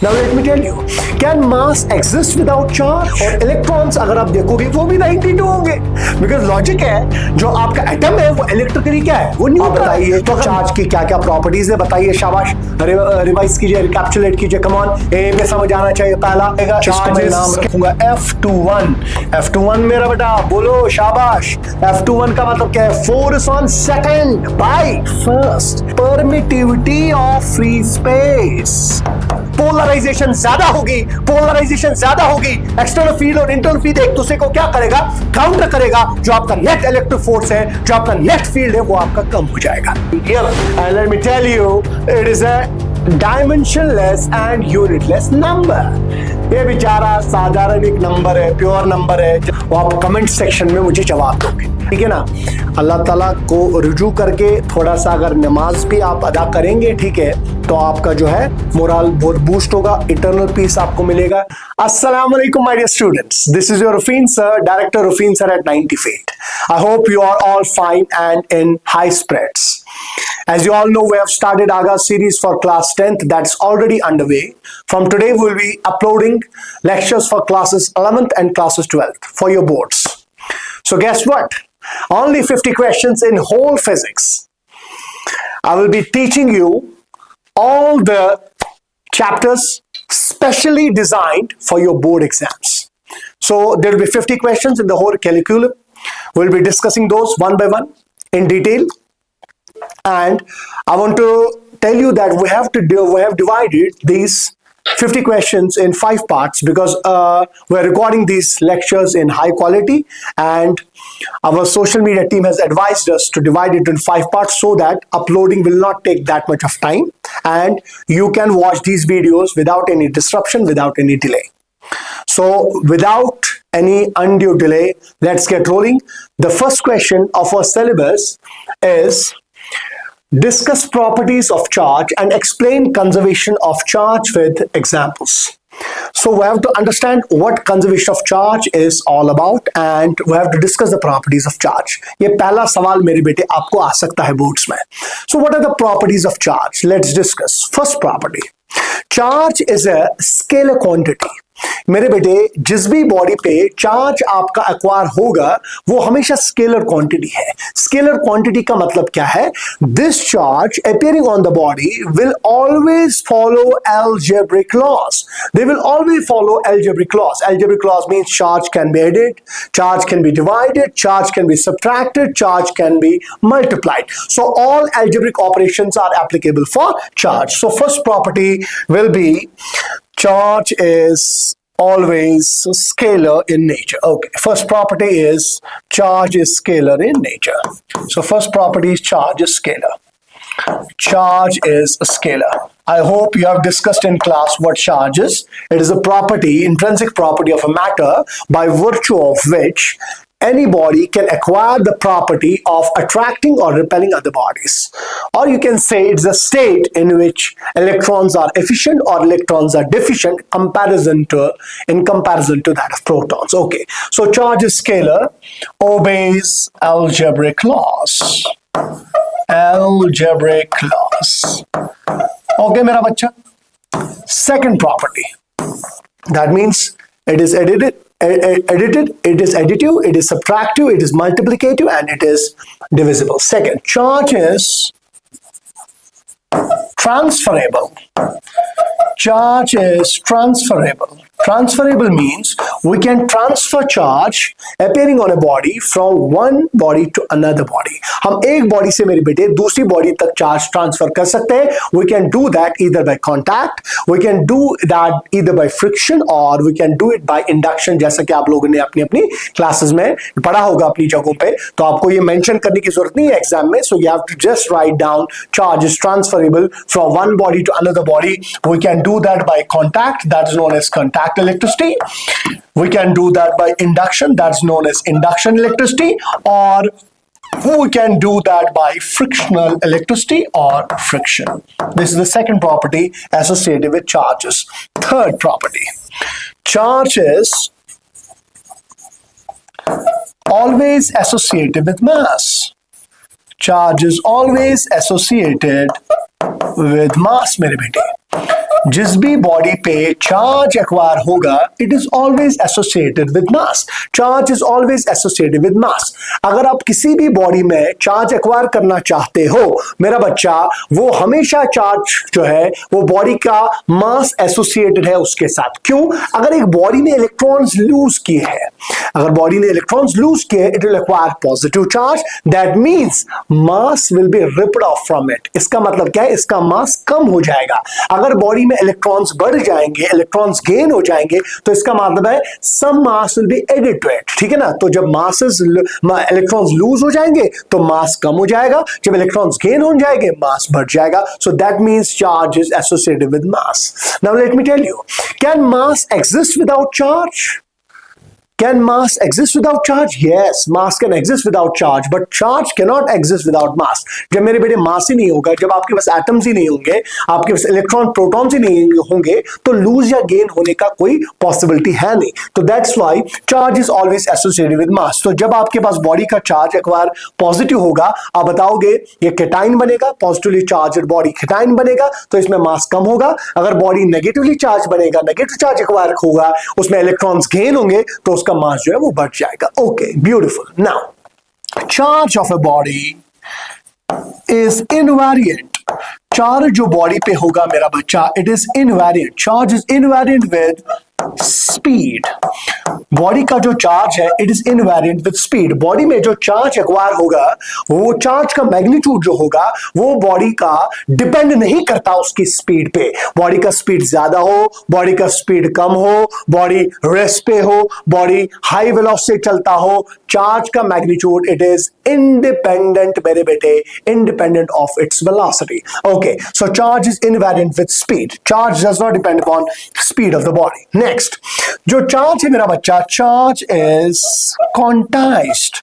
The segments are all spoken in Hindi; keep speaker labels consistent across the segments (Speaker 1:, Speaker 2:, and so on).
Speaker 1: Now let me tell you, can mass exist without charge? और इलेक्ट्रॉन्स अगर आप देखोगे वो भी 92 होंगे, बिकॉज लॉजिक है जो आपका एटम है वो इलेक्ट्रिकली क्या है, वो न्यूट्रल। बताइए तो चार्ज की क्या क्या प्रॉपर्टीज है, बताइए, शाबाश, रिवाइज कीजिए, रिकैप्चुलेट कीजिए, कम ऑन। ए पे समझ आना चाहिए। पहला चार्ज नाम रखूंगा F21। F21 मेरा बेटा बोलो शाबाश। F21 का मतलब क्या है? Force on second by first, permittivity of free space. Polarisation ज्यादा होगी, पोलराइजेशन ज्यादा होगी, एक्सटर्नल फील्ड और इंटरनल फील्ड एक दूसरे को क्या करेगा? काउंटर करेगा। जो आपका नेट इलेक्ट्रिक फोर्स है, जो आपका नेट फील्ड है, वो आपका कम हो जाएगा। Let me tell you, it is a dimensionless and unitless number. ये बेचारा साधारण एक नंबर है, प्योर नंबर है। वो आप कमेंट सेक्शन में मुझे जवाब दोगे, ठीक है ना? अल्लाह ताला को रुजू करके थोड़ा सा अगर नमाज भी आप अदा करेंगे, ठीक है, तो आपका जो है मोरल बहुत बूस्ट होगा, इटर्नल पीस आपको मिलेगा। अस्सलाम वालेकुम my dear students, this is your Rufeen sir, director Rufeen sir at 90 feet. I hope you are all fine and in high spirits. As you all know, we have started Aga series for class 10th that's already underway. From today, we'll be uploading lectures for classes 11th and classes 12th for your boards. So guess what? Only 50 questions in whole physics. I will be teaching you all the chapters specially designed for your board exams. So there will be 50 questions in the whole curriculum. We'll be discussing those one by one in detail. And I want to tell you that we have divided these 50 questions in 5 parts because we're recording these lectures in high quality, and our social media team has advised us to divide it in 5 parts so that uploading will not take that much of time and you can watch these videos without any disruption, without any delay. So without any undue delay, let's get rolling. The first question of our syllabus is discuss properties of charge and explain conservation of charge with examples. So we have to understand what conservation of charge is all about and we have to discuss the properties of charge. ये पहला सवाल मेरे बेटे आपको आ सकता है बोर्ड्स में. So what are the properties of charge? Let's discuss. First property. Charge is a scalar quantity. मेरे बेटे जिस भी बॉडी पे चार्ज आपका एक्वायर होगा वो हमेशा स्केलर क्वांटिटी है. स्केलर क्वांटिटी का मतलब क्या है? This charge appearing on the body will always follow algebraic laws. They will always follow algebraic laws. Algebraic laws means charge can be added, charge can be divided, charge can be subtracted, charge can be multiplied. So all algebraic operations are applicable for charge. So first property will be charge is always scalar in nature. Okay, first property is charge is scalar in nature. So first property is charge is scalar. Charge is a scalar. I hope you have discussed in class what charge is. It is a property, intrinsic property of a matter by virtue of which any body can acquire the property of attracting or repelling other bodies. Or you can say it's a state in which electrons are efficient or electrons are deficient in comparison to that of protons. Okay, so charge is scalar, obeys algebraic laws. Algebraic laws. Okay, mera bachcha. Second property. That means it is edited, it is additive, it is subtractive, it is multiplicative, and it is divisible. Second, charge is transferable. Charge is transferable. Transferable means we can transfer charge appearing on a body from one body to another body. हम एक बॉडी से मेरे बेटे दूसरी बॉडी तक चार्ज ट्रांसफर कर सकते हैं. We can do that either by contact, we can do that either by friction, or we can do it by induction. जैसा कि आप लोगों ने अपनी अपनी क्लासेस में पढ़ा होगा अपनी जगहों पे, तो आपको ये मेंशन करने की जरूरत नहीं है एग्जाम में. So you have to just write down charge is transferable from one body to another body. We can do that by contact, that is known as contact electricity. We can do that by induction, that's known as induction electricity, or we can do that by frictional electricity or friction. This is the second property associated with charges. Third property, charge is always associated with mass. Charge is always associated with mass मेरे बेटे. जिस भी बॉडी पे चार्ज एक्वायर होगा it is always associated with mass. Charge is always associated with मास। अगर आप किसी भी बॉडी में चार्ज एक्वायर करना चाहते हो मेरा बच्चा, वो हमेशा चार्ज जो है वो बॉडी का मास एसोसिएटेड है उसके साथ। क्यों? अगर एक बॉडी ने इलेक्ट्रॉन्स लूज किए हैं, अगर बॉडी ने इलेक्ट्रॉन्स लूज किए it will acquire positive charge, that means mass will be ripped off from it. इसका मतलब क्या है? इसका मास कम हो जाएगा। अगर बॉडी में इलेक्ट्रॉन्स बढ़ जाएंगे, इलेक्ट्रॉन्स गेन हो जाएंगे, तो इसका मतलब है some mass will be added to it. ठीक है ना? तो जब मासेस इलेक्ट्रॉन्स लूज हो जाएंगे तो मास कम हो जाएगा, जब इलेक्ट्रॉन्स गेन हो जाएंगे मास बढ़ जाएगा। So that means charge is associated with mass. Now let me tell you, can mass exist without charge? Can mass exist without charge? Yes, mass can exist without charge, but charge cannot exist without mass. जब मेरे बेटे मास ही नहीं होगा, जब आपके पास एटम्स ही नहीं होंगे, आपके पास इलेक्ट्रॉन प्रोटॉन्स ही नहीं होंगे, तो लूज या गेन होने का कोई पॉसिबिलिटी है नहीं। तो that's why charge is always associated with मास। तो जब आपके पास बॉडी का चार्ज एक्वायर पॉजिटिव होगा, आप बताओगे ये केटाइन बनेगा, पॉजिटिवली चार्ज बॉडी केटाइन बनेगा, तो इसमें मास कम होगा। अगर बॉडी नेगेटिवली चार्ज बनेगा, नेगेटिव चार्ज एक्वायर होगा, उसमें इलेक्ट्रॉन्स गेन होंगे, तो उसका मास जो है वो बढ़ जाएगा। Okay, beautiful. Now charge of a body is invariant. Charge जो बॉडी पे होगा मेरा बच्चा, it is invariant. Charge is invariant with speed. Body का जो चार्ज है it is invariant with speed. Body में जो चार्ज एक्वायर होगा, वो चार्ज का मैग्नीट्यूड जो होगा वो बॉडी का डिपेंड नहीं करता उसकी स्पीड पे। बॉडी का स्पीड ज्यादा हो, बॉडी का स्पीड कम हो, बॉडी रेस्ट पे हो, बॉडी हाई वेलोसिटी चलता हो, चार्ज का मैग्नीट्यूड इट इज इंडिपेंडेंट मेरे बेटे, independent of its velocity. Okay, so charge is invariant with speed. Charge does not depend upon speed of the body. Next, जो चार्ज है मेरा बच्चा, charge is quantized.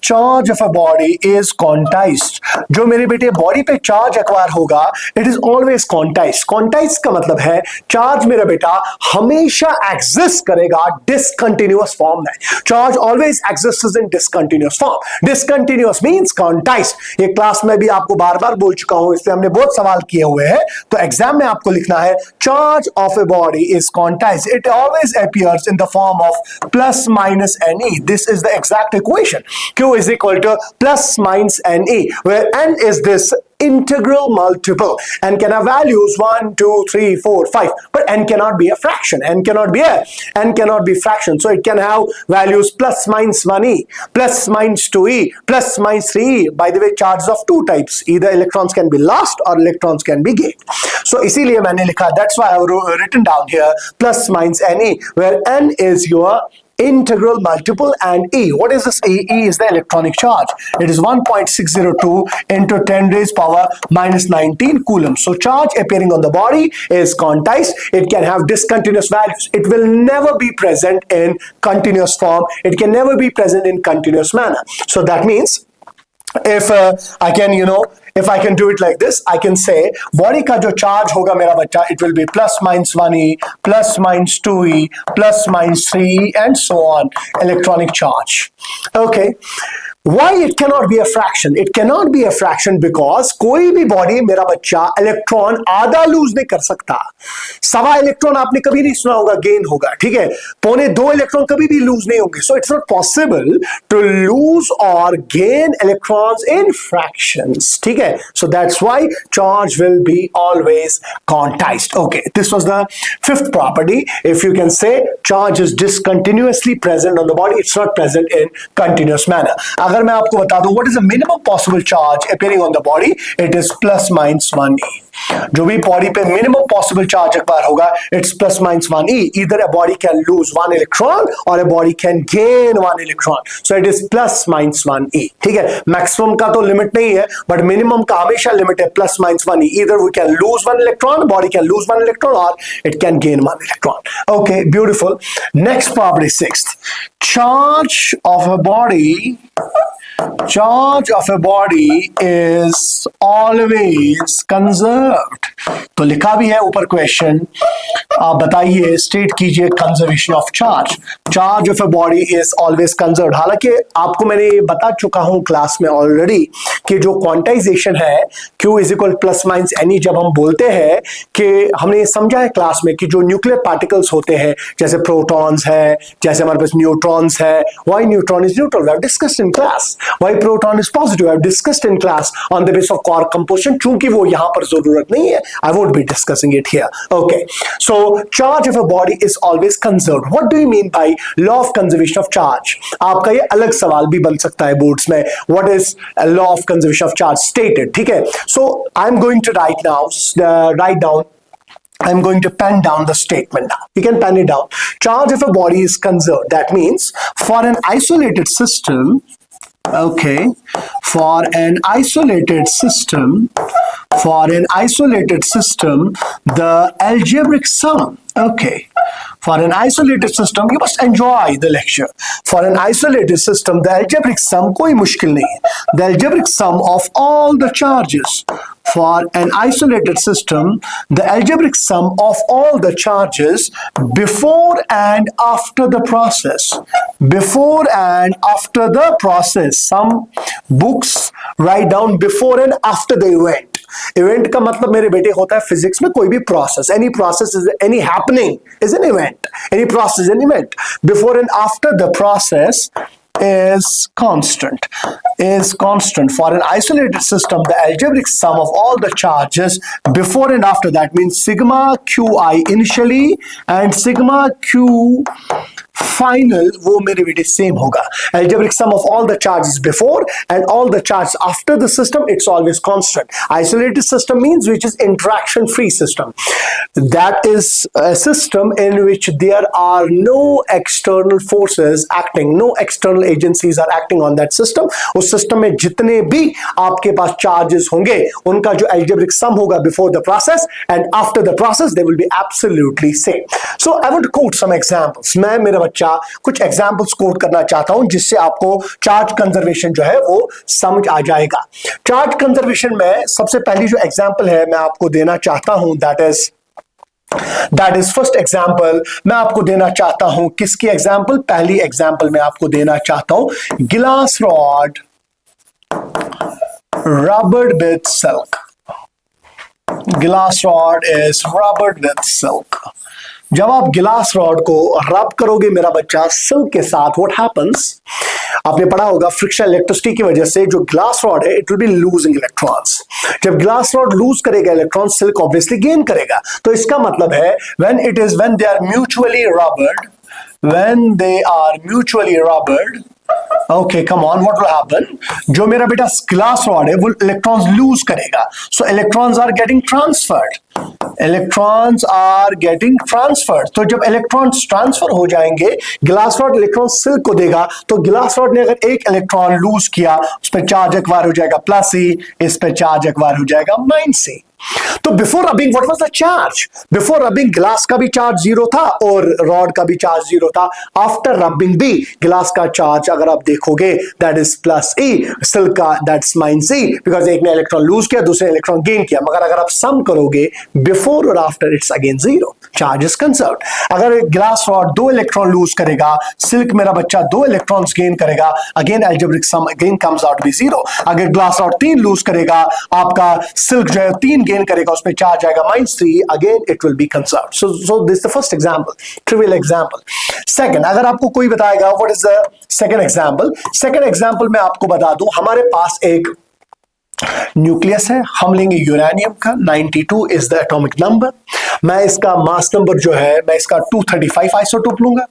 Speaker 1: Charge of a body is quantized. जो मेरे बेटे बॉडी पे चार्ज एक्वायर होगा it is always quantized. Quantized का मतलब है चार्ज मेरा बेटा हमेशा एग्जिस्ट करेगा डिसकंटिन्यूअस फॉर्म में। चार्ज ऑलवेज एग्जिस्ट्स इन discontinuous form. Discontinuous means quantized. ये क्लास में भी आपको बार बार बोल चुका हूं, इसलिए हमने बहुत सवाल किए हुए हैं, तो एग्जाम में आपको लिखना है charge of a body is quantized. It always appears in the form of plus minus ne. This is the exact equation. Q is equal to plus minus ne, where n is this integral multiple. N can have values 1, 2, 3, 4, 5, but n cannot be a fraction. N cannot be fraction. So it can have values plus minus 1e, plus minus 2e, plus minus 3e. By the way, charges of two types. Either electrons can be lost or electrons can be gained. So इसीलिए मैंने लिखा, that's why I have written down here plus minus ne, where n is your integral multiple and E. What is this E? E is the electronic charge. It is 1.602 into 10 raised power minus 19 coulombs. So charge appearing on the body is quantized. It can have discontinuous values. It will never be present in continuous form. It can never be present in continuous manner. So that means if I can do it like this, I can say body का जो charge होगा मेरा बच्चा, it will be plus minus 1e, plus minus 2e, plus minus 3e, and so on, electronic charge. Okay. Why it cannot be a fraction? It cannot be a fraction because कोई भी बॉडी मेरा बच्चा इलेक्ट्रॉन आधा लूज नहीं कर सकता। सवा इलेक्ट्रॉन आपने कभी नहीं सुना होगा गेन होगा, ठीक है? 1.25 इलेक्ट्रॉन कभी भी लूज नहीं होंगे। So it's not possible to lose और गेन इलेक्ट्रॉन्स इन फ्रैक्शंस, ठीक है? So that's why charge will be always quantized. Okay, this was the fifth property. If you can say charge is discontinuously present on the body, it's not present in continuous manner. अगर मैं आपको बता दूं what is the minimum possible charge appearing on the body, it is plus minus 1e। जो भी बॉडी पे मिनिमम पॉसिबल चार्ज एक्वायर होगा it's plus minus 1e। Either a body can lose 1 electron और a body can gain 1 electron. So it is plus minus 1e, ठीक है? मैक्सिमम का तो लिमिट नहीं है, बट मिनिमम का हमेशा लिमिट है plus minus 1e। Either we can lose 1 electron, body can lose 1 electron, और it can gain 1 electron. Okay, beautiful. Next property, sixth, charge of a body charge of a body is always conserved. तो लिखा भी है ऊपर क्वेश्चन, आप बताइए, स्टेट कीजिए conservation of charge. Charge of a body is always conserved. हालांकि आपको मैंने ये बता चुका हूं क्लास में ऑलरेडी कि जो क्वांटाइजेशन है Q is equal plus minus any, जब हम बोलते हैं कि हमने समझा है क्लास में कि जो न्यूक्लियर पार्टिकल्स होते हैं जैसे प्रोटॉन्स है, जैसे हमारे पास न्यूट्रॉन्स है, why neutron is neutral we have discussed in class, why proton is positive we have discussed in class on the basis of quark composition. चूंकि वो यहां पर जरूरत नहीं है, I won't be discussing it here. Okay, so charge of a body is always conserved. What do you mean by law of conservation of charge? आपका ये अलग सवाल भी बन सकता है बोर्ड्स में, what is law of conservation of charge stated, ठीक है। So I am going to write down I'm going to pen down the statement now. You can pen it down. Charge of a body is conserved. That means for an isolated system, okay, for an isolated system, the algebraic sum, okay, for an isolated system, you must enjoy the lecture. For an isolated system, the algebraic sum कोई मुश्किल नहीं है. The algebraic sum of all the charges. For an isolated system, the algebraic sum of all the charges before and after the process. Before and after the process. Some books write down before and after the event. Event का मतलब मेरे बेटे होता है फिजिक्स में कोई भी process. Any process is any happening is an event. Any process is an event. Before and after the process is constant. For an isolated system, the algebraic sum of all the charges before and after, that means sigma qi initially and sigma q final, वो मेरे बेटे सेम होगा. Algebraic sum of all the charges before and all the charges after the system, it's always constant. Isolated system means which is interaction free system. That is a system in which there are no external forces acting, no external agencies are acting on that system. उस system में जितने भी आपके पास charges होंगे उनका जो algebraic sum होगा before the process and after the process, they will be absolutely same. So I want to quote some examples. मैं मेरा बच्चा कुछ एग्जांपल्स कोट करना चाहता हूं जिससे आपको चार्ज कंजर्वेशन जो है वो समझ आ जाएगा. चार्ज कंजर्वेशन में सबसे पहली जो एग्जांपल है मैं आपको देना चाहता हूं, दैट इज फर्स्ट एग्जांपल मैं आपको देना चाहता हूं. किसकी एग्जांपल? पहली एग्जांपल मैं आपको देना चाहता हूं गिलास rod rubbered with silk. Glass rod is rubbered with silk. जब आप गिलास रॉड को रब करोगे मेरा बच्चा सिल्क के साथ, व्हाट हैपेंस? आपने पढ़ा होगा फ्रिक्शन इलेक्ट्रिसिटी की वजह से जो ग्लास रॉड है it will be losing electrons. जब ग्लास रॉड लूज करेगा इलेक्ट्रॉन, सिल्क ऑब्वियसली गेन करेगा. तो इसका मतलब है when they are mutually rubbered, okay, come on, what will happen? जो मेरा बेटा ग्लास रॉड है वो इलेक्ट्रॉन्स लूज करेगा, so electrons are getting transferred. तो जब इलेक्ट्रॉन्स ट्रांसफर हो जाएंगे, ग्लास रॉड इलेक्ट्रॉन सिल्क को देगा, तो ग्लास रॉड ने अगर एक इलेक्ट्रॉन लूज किया उस पर चार्ज एक्वायर हो जाएगा +E, इस पर चार्ज एक्वायर हो जाएगा -C. तो before rubbing what was the charge? Before rubbing glass का भी चार्ज 0 था और रॉड का भी चार्ज 0 था. आफ्टर रबिंग भी ग्लास का चार्ज अगर आप देखोगे दैट इज +E, सिल्क का दैट्स -C, बिकॉज एक ने इलेक्ट्रॉन लूज किया, दूसरे ने इलेक्ट्रॉन गेन किया. मगर अगर आप सम करोगे बिफोर और after it's again 0. Charge is conserved. अगर ग्लास रॉड 2 इलेक्ट्रॉन लूज करेगा, सिल्क मेरा बच्चा 2 इलेक्ट्रॉन्स गेन करेगा, अगेन अलजेब्रिक सम अगेन कम्स आउट बी 0. अगर ग्लास रॉड 3 लूज करेगा, आपका सिल्क जो है 3 गेन करेगा, उसमें चार्ज आएगा -3, again it will B conserved. So this the first example, trivial example. Second, अगर आपको कोई बताएगा what is the second example, second example मैं आपको बता दूं, हमारे पास एक न्यूक्लियस है, हम लेंगे यूरेनियम का, 92 इज द एटॉमिक नंबर. मैं इसका मास नंबर जो है मैं इसका 235 आइसोटोप लूंगा,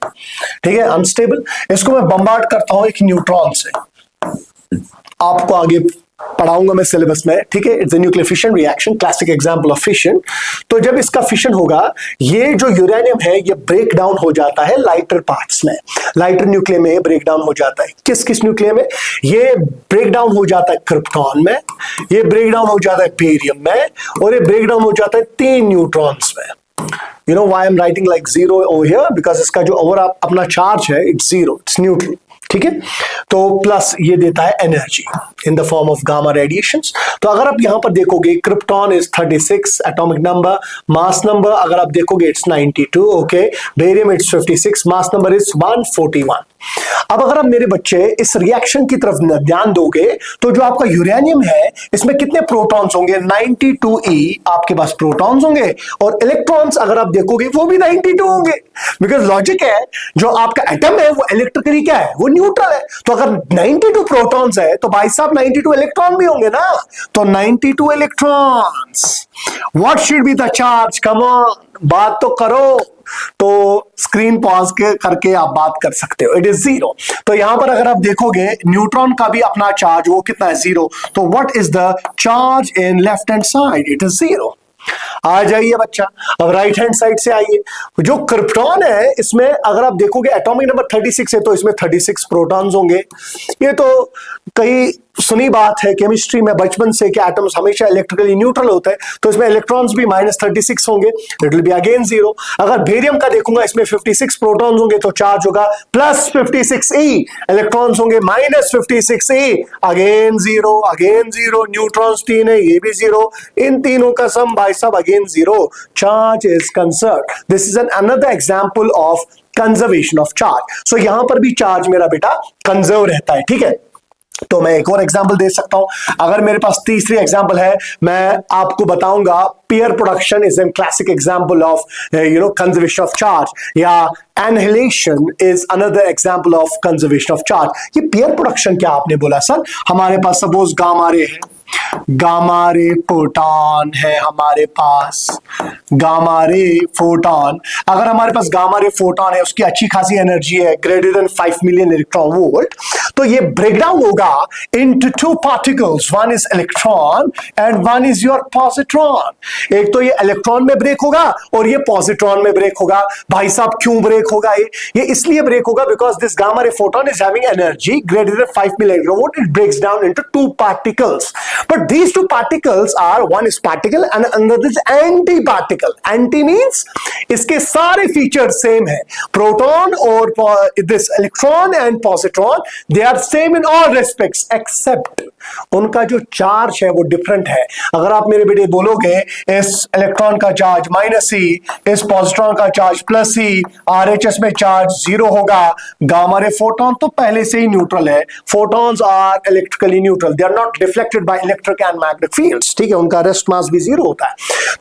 Speaker 1: ठीक है, अनस्टेबल. इसको मैं बम्बार्ड करता हूं एक न्यूट्रॉन से. आपको आगे पढ़ाऊंगा मैं सिलेबस में, ठीक है. It's a nuclear fission reaction, classic example of fission. तो जब इसका फिशन होगा, ये जो यूरेनियम है ये ब्रेक डाउन हो जाता है लाइटर पार्ट्स में, लाइटर न्यूक्लियर में ब्रेक डाउन हो जाता है. किस किस न्यूक्लियर में? ये ब्रेक डाउन हो जाता है क्रिप्टॉन में, ये ब्रेक डाउन हो जाता है बेरियम में, और ये ब्रेक डाउन हो जाता है 3 न्यूट्रॉन्स में. You know why I'm writing like 0 over here? Because इसका जो ओवर अपना चार्ज है, it's 0, it's neutral. ठीक है, तो प्लस ये देता है energy in the form of gamma radiations. तो अगर आप यहां पर देखोगे krypton is 36 atomic number, mass number अगर आप देखोगे it's 92, okay, barium it's 56, mass number is 141। अब अगर आप मेरे बच्चे इस रिएक्शन की तरफ ध्यान दोगे तो जो आपका यूरेनियम है इसमें कितने प्रोटॉन्स होंगे, 92e आपके पास प्रोटॉन्स होंगे, और इलेक्ट्रॉन्स अगर आप देखोगे वो भी 92 होंगे। बिकॉज लॉजिक है जो आपका एटम है वो इलेक्ट्रिकली क्या है, वो न्यूट्रल है। तो अगर 92 प्रोटॉन्स है तो भाई साहब 92 इलेक्ट्रॉन भी होंगे ना, तो 92 electrons. What should be the charge, come on, बात तो करो। तो स्क्रीन पॉज करके आप बात कर सकते हो, इट इज 0। तो यहां पर अगर आप देखोगे न्यूट्रॉन का भी अपना चार्ज वो कितना है, 0। तो what is the charge in left hand side, it is 0। आ जाइए बच्चा, अब राइट हैंड साइड से आइए। जो क्रिप्टॉन है इसमें अगर आप देखोगे एटॉमिक नंबर 36 है तो इसमें 36 प्रोटॉन्स होंगे। ये तो कई सुनी बात है केमिस्ट्री में बचपन से कि एटम्स हमेशा इलेक्ट्रिकली न्यूट्रल होते हैं, तो इसमें इलेक्ट्रॉन्स भी -36 होंगे, इट विल बी अगेन 0। अगर बेरियम का देखूंगा इसमें 56 प्रोटॉन्स होंगे तो चार्ज होगा +56e, इलेक्ट्रॉन्स होंगे -56e, अगेन 0, अगेन 0, न्यूट्रॉन्स 3 है ये भी 0, इन तीनों का सम भाई साहब again 0, charge is conserved. This is another example of conservation of charge. So यहां पर भी चार्ज मेरा बेटा कंजर्व रहता है, ठीक है। तो मैं एक और एग्जांपल दे सकता हूं। अगर मेरे पास तीसरी एग्जांपल है, मैं आपको बताऊंगा pair production is an classic example of conservation of charge, या annihilation is another example of conservation of charge. ये पेयर प्रोडक्शन क्या आपने बोला सर, हमारे पास सपोज गामा रे है, गामा रे फोटॉन है हमारे पास, गामा रे फोटॉन। अगर हमारे पास गामा रे फोटॉन है उसकी अच्छी खासी एनर्जी है, greater than 5 million electron volt, तो ये ब्रेकडाउन होगा into 2 particles, one is electron and one is your positron. एक तो ये इलेक्ट्रॉन में ब्रेक होगा और ये पॉजिट्रॉन में ब्रेक होगा। भाई साहब क्यों ब्रेक होगा, ये इसलिए ब्रेक होगा because this gamma ray photon is having energy greater than 5 million electron volt, it breaks down into 2 particles. But these two particles are, one is particle and another is anti-particle. Anti means इसके सारे फीचर्स सेम है, प्रोटॉन और this electron and positron they are same in all respects except उनका जो चार्ज है वो डिफरेंट है। अगर आप मेरे बेटे बोलोगे इस इलेक्ट्रॉन का चार्ज -e, इस पॉजिट्रॉन का चार्ज +e, RHS में चार्ज 0 होगा। गामा रे फोटॉन तो पहले से ही न्यूट्रल है, photons are electrically neutral, they are not deflected by electric and magnetic fields, ठीक है, उनका रेस्ट मास भी 0 होता है।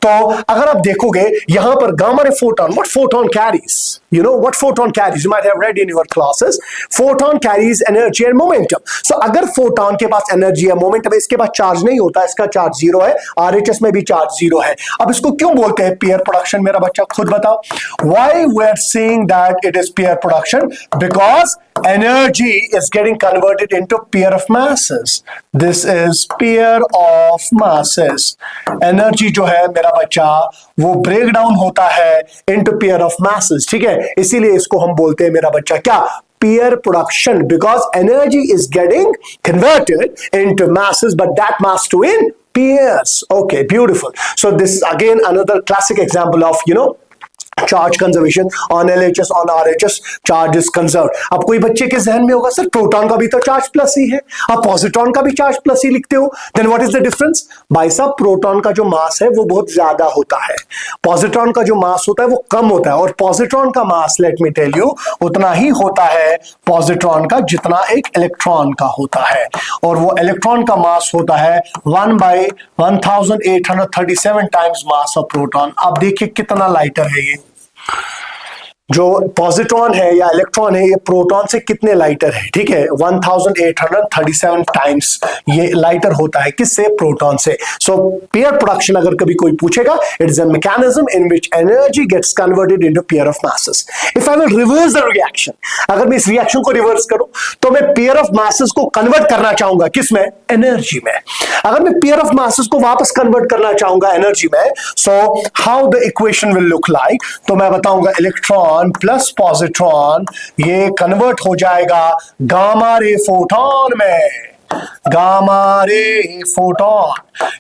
Speaker 1: तो अगर आप देखोगे यहां पर gamma ray photon, what photon carries, you know what photon carries, you might have read in your classes, photon carries energy and momentum. So अगर फोटॉन के पास एनर्जी है, मोमेंटम है, इसके पास चार्ज नहीं होता, इसका चार्ज 0 है, RHS में भी चार्ज 0 है। अब इसको क्यों बोलते हैं पेयर प्रोडक्शन, मेरा बच्चा खुद बताओ। Why we are saying that it is pair production? Because energy is getting converted into pair of masses. This is pair of masses. Energy जो है मेरा बच्चा वो ब्रेक डाउन होता है into pair of masses, ठीक है, इसीलिए इसको हम बोलते हैं मेरा बच्चा क्या, pair production, because energy is getting converted into masses, but that mass to in pairs. Okay, beautiful. So this is again another classic example of charge conservation on LHS on RHS, charge is conserved. अब कोई बच्चे के जहन में होगा सर प्रोटॉन का भी तो चार्ज +e है, आप पॉजिट्रॉन का भी चार्ज +e लिखते हो, then what is the difference? भाई साहब प्रोटॉन का जो मास है वो बहुत ज्यादा होता है, पॉजिट्रॉन का जो मास होता है वो कम होता है, और पॉजिट्रॉन का मास लेट मी टेल यू उतना ही होता है पॉजिट्रॉन का जितना एक इलेक्ट्रॉन का होता है, और वो इलेक्ट्रॉन का मास होता है 1/1837 टाइम्स मास ऑफ प्रोटॉन। अब देखिए कितना लाइटर है ये, जो पॉजिट्रॉन है या इलेक्ट्रॉन है ये प्रोटॉन से कितने लाइटर है, ठीक है, 1837 टाइम्स ये लाइटर होता है, किससे, प्रोटॉन से। सो पेयर प्रोडक्शन अगर कभी कोई पूछेगा, it is a mechanism in which energy gets converted into pair of masses. If I will reverse the reaction, अगर मैं इस रिएक्शन को रिवर्स करूं तो मैं पेयर ऑफ मासेस को कन्वर्ट करना चाहूंगा किसमें, एनर्जी में। अगर मैं पेयर ऑफ मासेस को वापस कन्वर्ट करना चाहूंगा एनर्जी में, so how the equation will look like, तो मैं बताऊंगा इलेक्ट्रॉन प्लस पॉजिट्रॉन ये कन्वर्ट हो जाएगा गामा रे फोटॉन में, गामा रे फोटोन,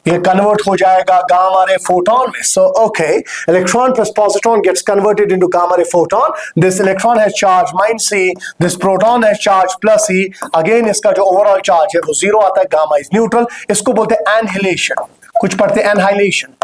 Speaker 1: ये कन्वर्ट हो जाएगा गामा रे फोटोन में. So okay, electron plus positron gets converted into gamma ray photon. This electron has charge -C, this proton has charge +E. Again इसका जो ओवरऑल चार्ज है वो 0 आता है, गामा इज न्यूट्रल. इसको बोलते हैं एनहिलेशन, कुछ पढ़ते हैं annihilation.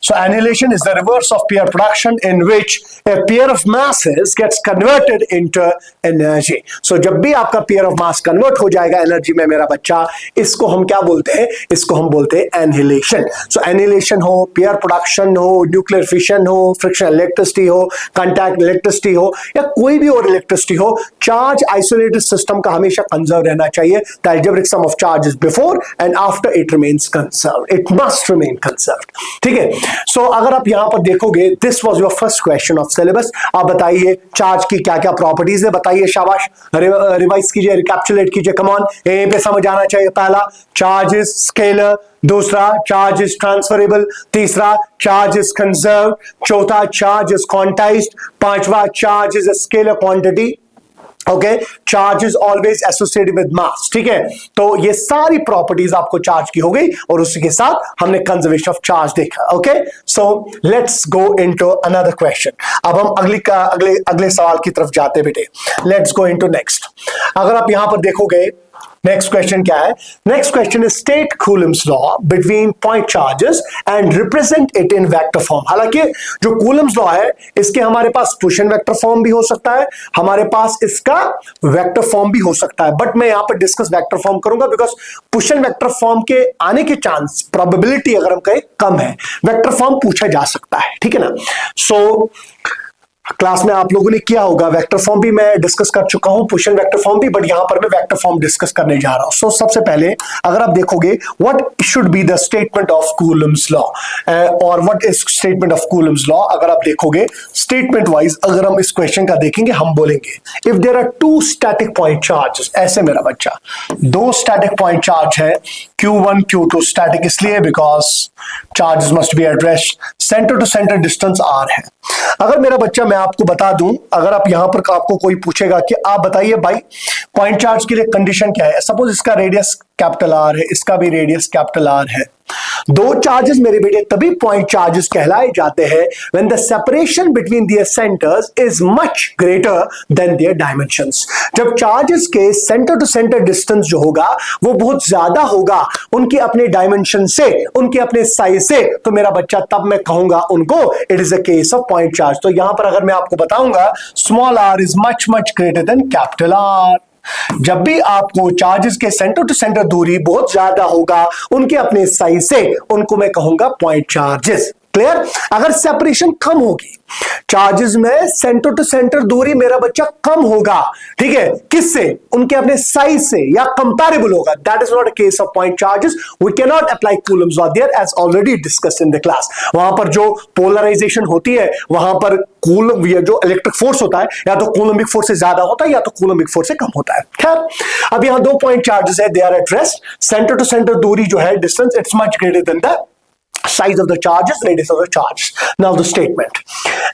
Speaker 1: So annihilation is the reverse of pair production, in which a pair of masses gets converted into energy. So जब भी आपका pair of mass convert हो जाएगा एनर्जी में मेरा बच्चा, इसको हम क्या बोलते हैं? इसको हम बोलते हैं annihilation. So annihilation हो, pair production हो, nuclear fission हो, frictional electricity हो, contact electricity हो, या कोई भी और electricity हो, charge isolated system का हमेशा conserve रहना चाहिए. The algebraic sum of charges before and after it remains conserved. It must remain conserved. ठीक है. सो अगर आप यहां पर देखोगे, this was your first question of syllabus. आप बताइए चार्ज की क्या क्या प्रॉपर्टीज है, बताइए, शाबाश, रिवाइज कीजिए, रिकैप्चुलेट कीजिए, कम ऑन. यहीं पे समझ आना चाहिए. पहला, चार्ज इज स्केलर. दूसरा, चार्ज इज ट्रांसफरेबल. तीसरा, चार्ज इज कंजर्व. चौथा, चार्ज इज क्वांटाइज्ड. पांचवा, charge is a scalar quantity. Okay, charge is always associated with मास. ठीक है, तो ये सारी प्रॉपर्टीज आपको चार्ज की हो गई, और उसी के साथ हमने कंजर्वेशन ऑफ चार्ज देखा. Okay, so let's go into another question. अब हम अगले सवाल की तरफ जाते बेटे. Let's go into next. अगर आप यहां पर देखोगे, नेक्स्ट क्वेश्चन क्या है? Next question is state Coulomb's law between point charges and represent it in vector form. हालांकि जो कूलम्स लॉ है, इसके हमारे पास पुशन वेक्टर फॉर्म भी हो सकता है, हमारे पास इसका वेक्टर फॉर्म भी हो सकता है, बट मैं यहां पर डिस्कस वेक्टर फॉर्म करूंगा बिकॉज पुशन वेक्टर फॉर्म के आने के चांस, प्रोबेबिलिटी अगर हम कहें, कम है. वेक्टर फॉर्म पूछा जा सकता है, ठीक है ना. सो क्लास में आप लोगों ने किया होगा, वेक्टर फॉर्म भी मैं डिस्कस कर चुका हूं, पुशन वेक्टर फॉर्म भी, बट यहां पर मैं वेक्टर फॉर्म डिस्कस करने जा रहा हूं. सो सबसे पहले अगर आप देखोगे, what should be the statement of Coulomb's law, और what is statement of Coulomb's law. अगर आप देखोगे स्टेटमेंट वाइज, अगर हम इस क्वेश्चन का देखेंगे, हम बोलेंगे if there are two static point charges. ऐसे मेरा बच्चा, दो स्टैटिक पॉइंट चार्ज है, Q1 Q2 स्टैटिक इसलिए because charges must be at rest, centre to centre distance R है. अगर मेरा बच्चा, मैं आपको बता दूं, अगर आप यहां पर आपको कोई पूछेगा कि आप बताइए भाई पॉइंट चार्ज के लिए कंडीशन क्या है, सपोज इसका रेडियस कैपिटल R है, इसका भी रेडियस कैपिटल R है. दो चार्जेस मेरे बेटे तभी पॉइंट चार्जेस कहलाए जाते हैं when the separation between their centres is much greater than their dimensions. जब चार्जेस के सेंटर टू सेंटर डिस्टेंस जो होगा वो बहुत ज्यादा होगा उनके अपने डायमेंशन से, उनके अपने साइज से, तो मेरा बच्चा तब मैं कहूंगा उनको it is a case of point charge. तो यहां पर अगर मैं आपको बताऊंगा small r is much much greater then capital R. जब भी आपको चार्जेस के सेंटर टू सेंटर दूरी बहुत ज्यादा होगा उनके अपने साइज से, उनको मैं कहूंगा पॉइंट चार्जेस. क्लियर? अगर सेपरेशन कम होगी, चार्जेस में सेंटर टू सेंटर दूरी मेरा बच्चा कम होगा, ठीक है, किससे? उनके अपने साइज से, या कंपैरेबल होगा, that is not a case of point charges. We can not apply Coulomb's law there as already discussed in the class. वहां पर जो पोलराइजेशन होती है, वहां पर कूलम, ये जो इलेक्ट्रिक फोर्स होता है, या तो कूलम्बिक फोर्स से ज्यादा होता है या तो कूलम्बिक फोर्स से कम होता है. खैर, अब यहां दो पॉइंट चार्जेस है, they are at rest, centre to centre दूरी जो है, distance, it's much greater than the size of the charges, radius of the charges. Now the statement.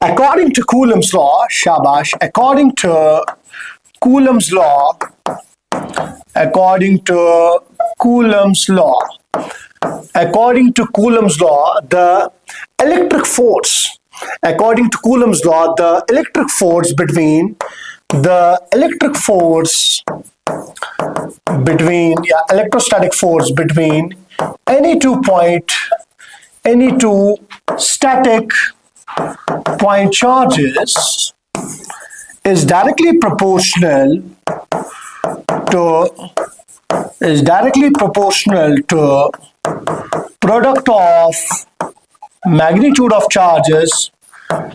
Speaker 1: According to Coulomb's law, shabash, according to Coulomb's law, according to Coulomb's law, according to Coulomb's law, the electric force, according to Coulomb's law, the electric force between, electrostatic force between any two static point charges is directly proportional to product of magnitude of charges,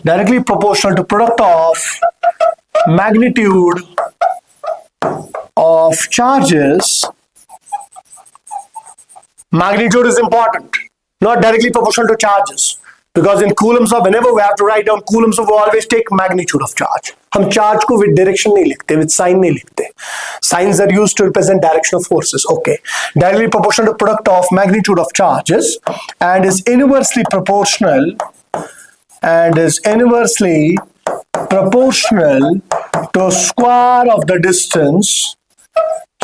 Speaker 1: directly proportional to product of magnitude of charges. Magnitude is important, not directly proportional to charges, because in coulombs law, whenever we have to write down coulombs law, we always take magnitude of charge. हम charge को with direction नहीं लिखते, with sign नहीं लिखते. Signs are used to represent direction of forces. Okay, directly proportional to product of magnitude of charges, and is inversely proportional to square of the distance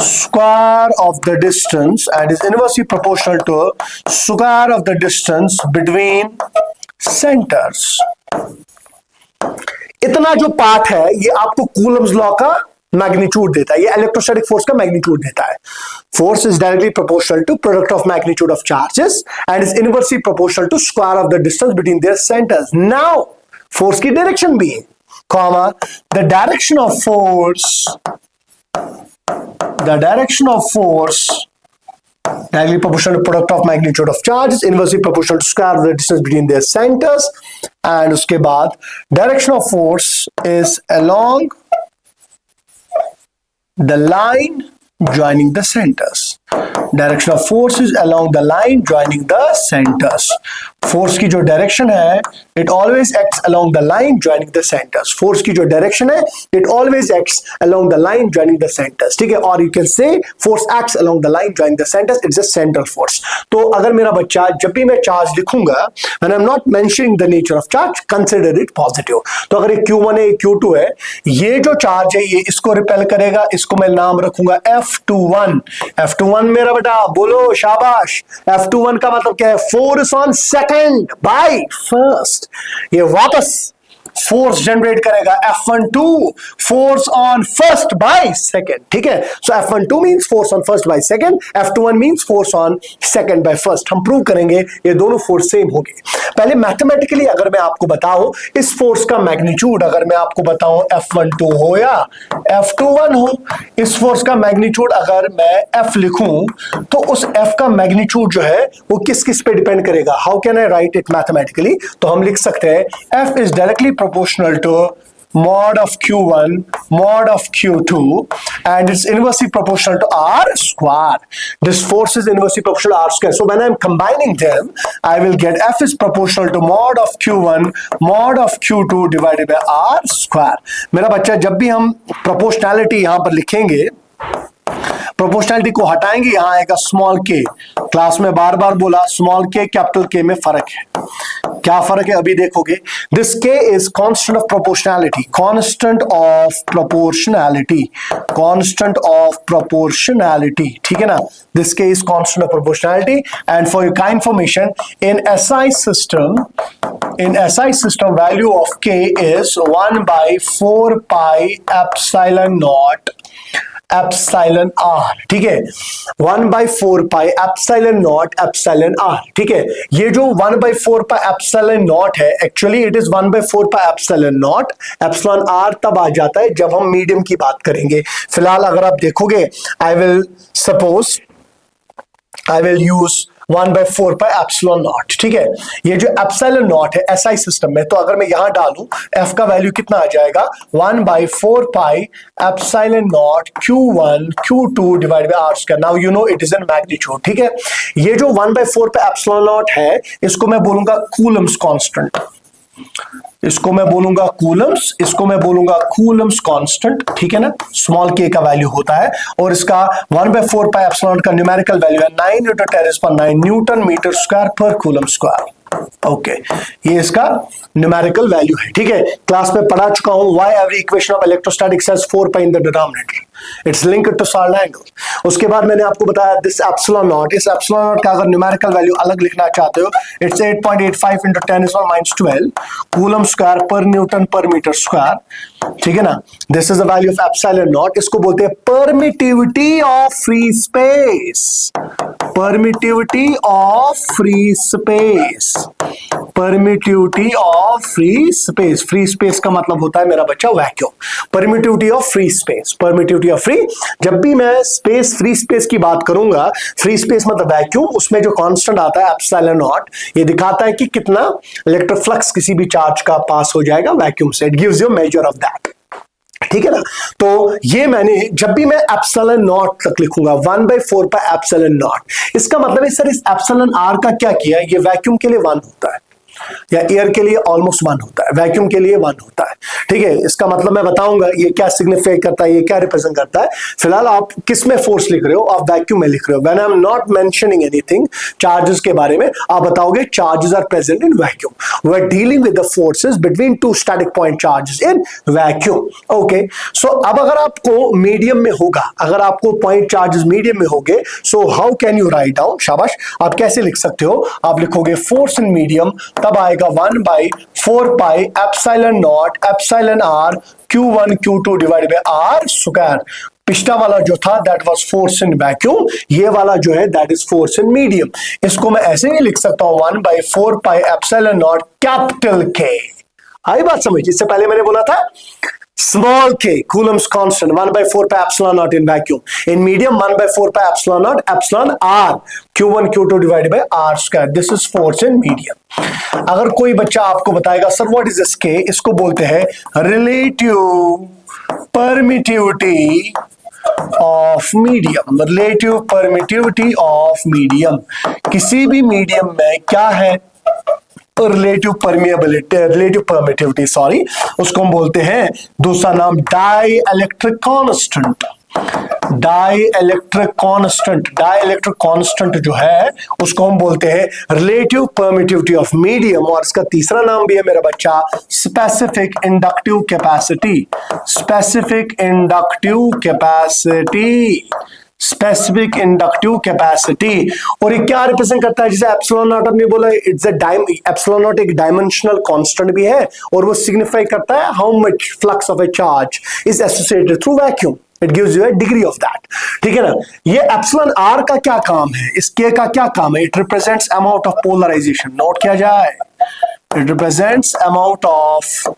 Speaker 1: square of the distance and is inversely proportional to square of the distance between centers. इतना जो पार्ट है ये आपको कूलम्स लॉ का मैग्नीट्यूड देता है, ये इलेक्ट्रोस्टैटिक फोर्स का मैग्नीट्यूड देता है. Force is directly proportional to product of magnitude of charges and is inversely proportional to square of the distance between their centres. Now force की डायरेक्शन भी है, comma the direction of force directly proportional to product of magnitude of charges, inversely proportional to square of the distance between their centers. And उसके बाद direction of force is along the line joining the centers. Direction of force is along the line joining the centers. Force की जो डायरेक्शन है it always acts along the line joining the centers. Force की जो डायरेक्शन है it always acts along the line joining the centers. ठीक है, और you can say force acts along the line joining the centers. It's a central force. तो अगर मेरा बच्चा जब भी मैं चार्ज लिखूंगा and I'm not mentioning the nature of charge, consider it positive. तो अगर ये Q1 है, Q2 है, ये जो चार्ज है ये इसको रिपेल करेगा, इसको मैं नाम रखूंगा F21. F21 मेरा बेटा बोलो शाबाश. F21 का मतलब क्या है? Force on second by first. ये वापस फोर्स जनरेट करेगा F12 force on first by second. ठीक है, सो F12 means force on first by second, F21 means force on second by first. हम प्रूव करेंगे ये दोनों फोर्स सेम होंगे. पहले मैथमेटिकली अगर मैं आपको बताऊं इस फोर्स का मैग्नीट्यूड, अगर मैं आपको बताऊं F12 हो या F21 हो, इस फोर्स का मैग्नीट्यूड अगर मैं F लिखूं तो उस F का मैग्नीट्यूड जो है वो किस किस पे डिपेंड करेगा. How can I right it mathematically? तो हम लिख सकते हैं F is directly proportional to mod of Q1 mod of Q2 and it's inversely proportional to R square. This force is inversely proportional to R square. So when I'm combining them, I will get F is proportional to mod of Q1 mod of Q2 divided by R square. मेरा बच्चा जब भी हम proportionality यहां पर लिखेंगे, प्रोपोर्शनैलिटी को हटाएंगे, यहां आएगा स्मॉल के. क्लास में बार बार बोला स्मॉल के कैपिटल के में फर्क है. क्या फर्क है अभी देखोगे. दिस के is constant of proportionality, constant of proportionality, constant of proportionality. ठीक है ना, दिस के is constant of proportionality. And for your kind information in SI system value of k is 1 by 4 pi epsilon naught epsilon R. ठीक है, 1 by 4 pi epsilon naught epsilon R. ठीक है, ये जो 1 by 4 pi एप्सिलॉन नॉट है actually it is 1 by 4 pi epsilon naught epsilon R तब आ जाता है जब हम मीडियम की बात करेंगे. फिलहाल अगर आप देखोगे I will use 1 by 4 pi epsilon not. ठीक है, ये जो एप्सिलॉन नॉट है एसआई सिस्टम में, तो अगर मैं यहां डालूं एफ का वैल्यू कितना आ जाएगा 1 by 4 pi epsilon naught Q1 Q2 divide by R square. Now you know it is in magnitude. ठीक है, ये जो 1 by 4 pi एप्सिलॉन नॉट है इसको मैं बोलूंगा कूलम्स कांस्टेंट, इसको मैं बोलूंगा कूलम्स, इसको मैं बोलूंगा कूलम्स कांस्टेंट. ठीक है ना, स्मॉल के का वैल्यू होता है और इसका 1 by 4 pi एप्सिलॉन का न्यूमेरिकल वैल्यू है 9 × 10⁹ न्यूटन मीटर स्क्वायर पर कूलम स्क्वायर. ओके, ये इसका न्यूमेरिकल वैल्यू है. ठीक है, क्लास में पढ़ा चुका हूं why every equation of electrostatics has 4 pi in the denominator, it's linked to solid angle. उसके बाद मैंने आपको बताया दिस एप्सिलॉन नॉट, इस एप्सिलॉन नॉट का अगर न्यूमेरिकल वैल्यू अलग लिखना चाहते हो इट्स 8.85 × 10⁻12 कूलम स्क्वायर पर न्यूटन पर मीटर स्क्वायर. ठीक है ना, this is the value of epsilon naught. इसको बोलते हैं permittivity of free space, permittivity of free space, permittivity of free space. Free space का मतलब होता है मेरा बच्चा vacuum. Permittivity of free space, permittivity of free. जब भी मैं स्पेस फ्री स्पेस की बात करूंगा, फ्री स्पेस मतलब वैक्यूम, उसमें जो कांस्टेंट आता है एप्सिलॉन नॉट, ये दिखाता है कि कितना इलेक्ट्रिक फ्लक्स किसी भी चार्ज का पास हो जाएगा वैक्यूम से. It gives you measure of that. ठीक है ना, तो ये मैंने जब भी मैं एप्सिलॉन नॉट तक लिखूंगा 1 by 4 pi एप्सिलॉन नॉट, इसका मतलब है सर इस एप्सिलॉन आर का क्या किया, ये वैक्यूम के लिए 1 होता है. या एयर के लिए ऑलमोस्ट 1 होता है, वैक्यूम के लिए 1 होता है। ठीक है, इसका मतलब मैं बताऊंगा ये क्या सिग्निफाई करता है, ये क्या रिप्रेजेंट करता है। फिलहाल आप किस में फोर्स लिख रहे हो, आप वैक्यूम में लिख रहे हो। When I am not mentioning anything charges के बारे में, आप बताओगे charges are present in vacuum. We are dealing with the forces between two static point charges in vacuum. Okay, so अब अगर आपको मीडियम में होगा, अगर आपको पॉइंट चार्जेस मीडियम में होंगे, so how can you write down? शाबाश, आप कैसे लिख सकते हो? आप लिखोगे फोर्स इन मीडियम, तब आएगा 1/4 pi epsilon naught epsilon R Q1 Q2 divide by R square. पिछला वाला जो था that was force in vacuum, ये वाला जो है that is force in medium. इसको मैं ऐसे ही लिख सकता हूं 1/4 पाई एप्सिलॉन नॉट कैपिटल के। आई बात समझ? इससे पहले मैंने बोला था small k coulomb's constant 1/4 pi epsilon naught in vacuum, in medium 1/4 pi epsilon naught epsilon r Q1 Q2 divided by r square. This is force in medium. अगर कोई बच्चा आपको बताएगा sir what is this k, इसको बोलते हैं relative permittivity of medium. Relative permittivity of medium, किसी भी मीडियम में क्या है? Relative permeability, relative permittivity, sorry, उसको हम बोलते हैं दूसरा नाम dielectric constant. Dielectric constant, dielectric constant जो है उसको हम बोलते हैं रिलेटिव परमिटिविटी ऑफ मीडियम। और इसका तीसरा नाम भी है मेरा बच्चा specific inductive capacity. Specific inductive capacity, specific inductive capacity. और ये क्या रिप्रेजेंट करता है? जैसे एप्सिलॉन नॉट आपने बोला, इट्स अ एप्सिलॉन नॉट एक डायमेंशनल कांस्टेंट भी है, और वो सिग्निफाई करता है how much flux of A charge is associated through vacuum. It gives you a degree of that. ठीक है ना? ये एप्सिलॉन आर का क्या काम है, इस के का क्या काम है? It represents amount of polarisation. Note किया जाए, it represents amount of,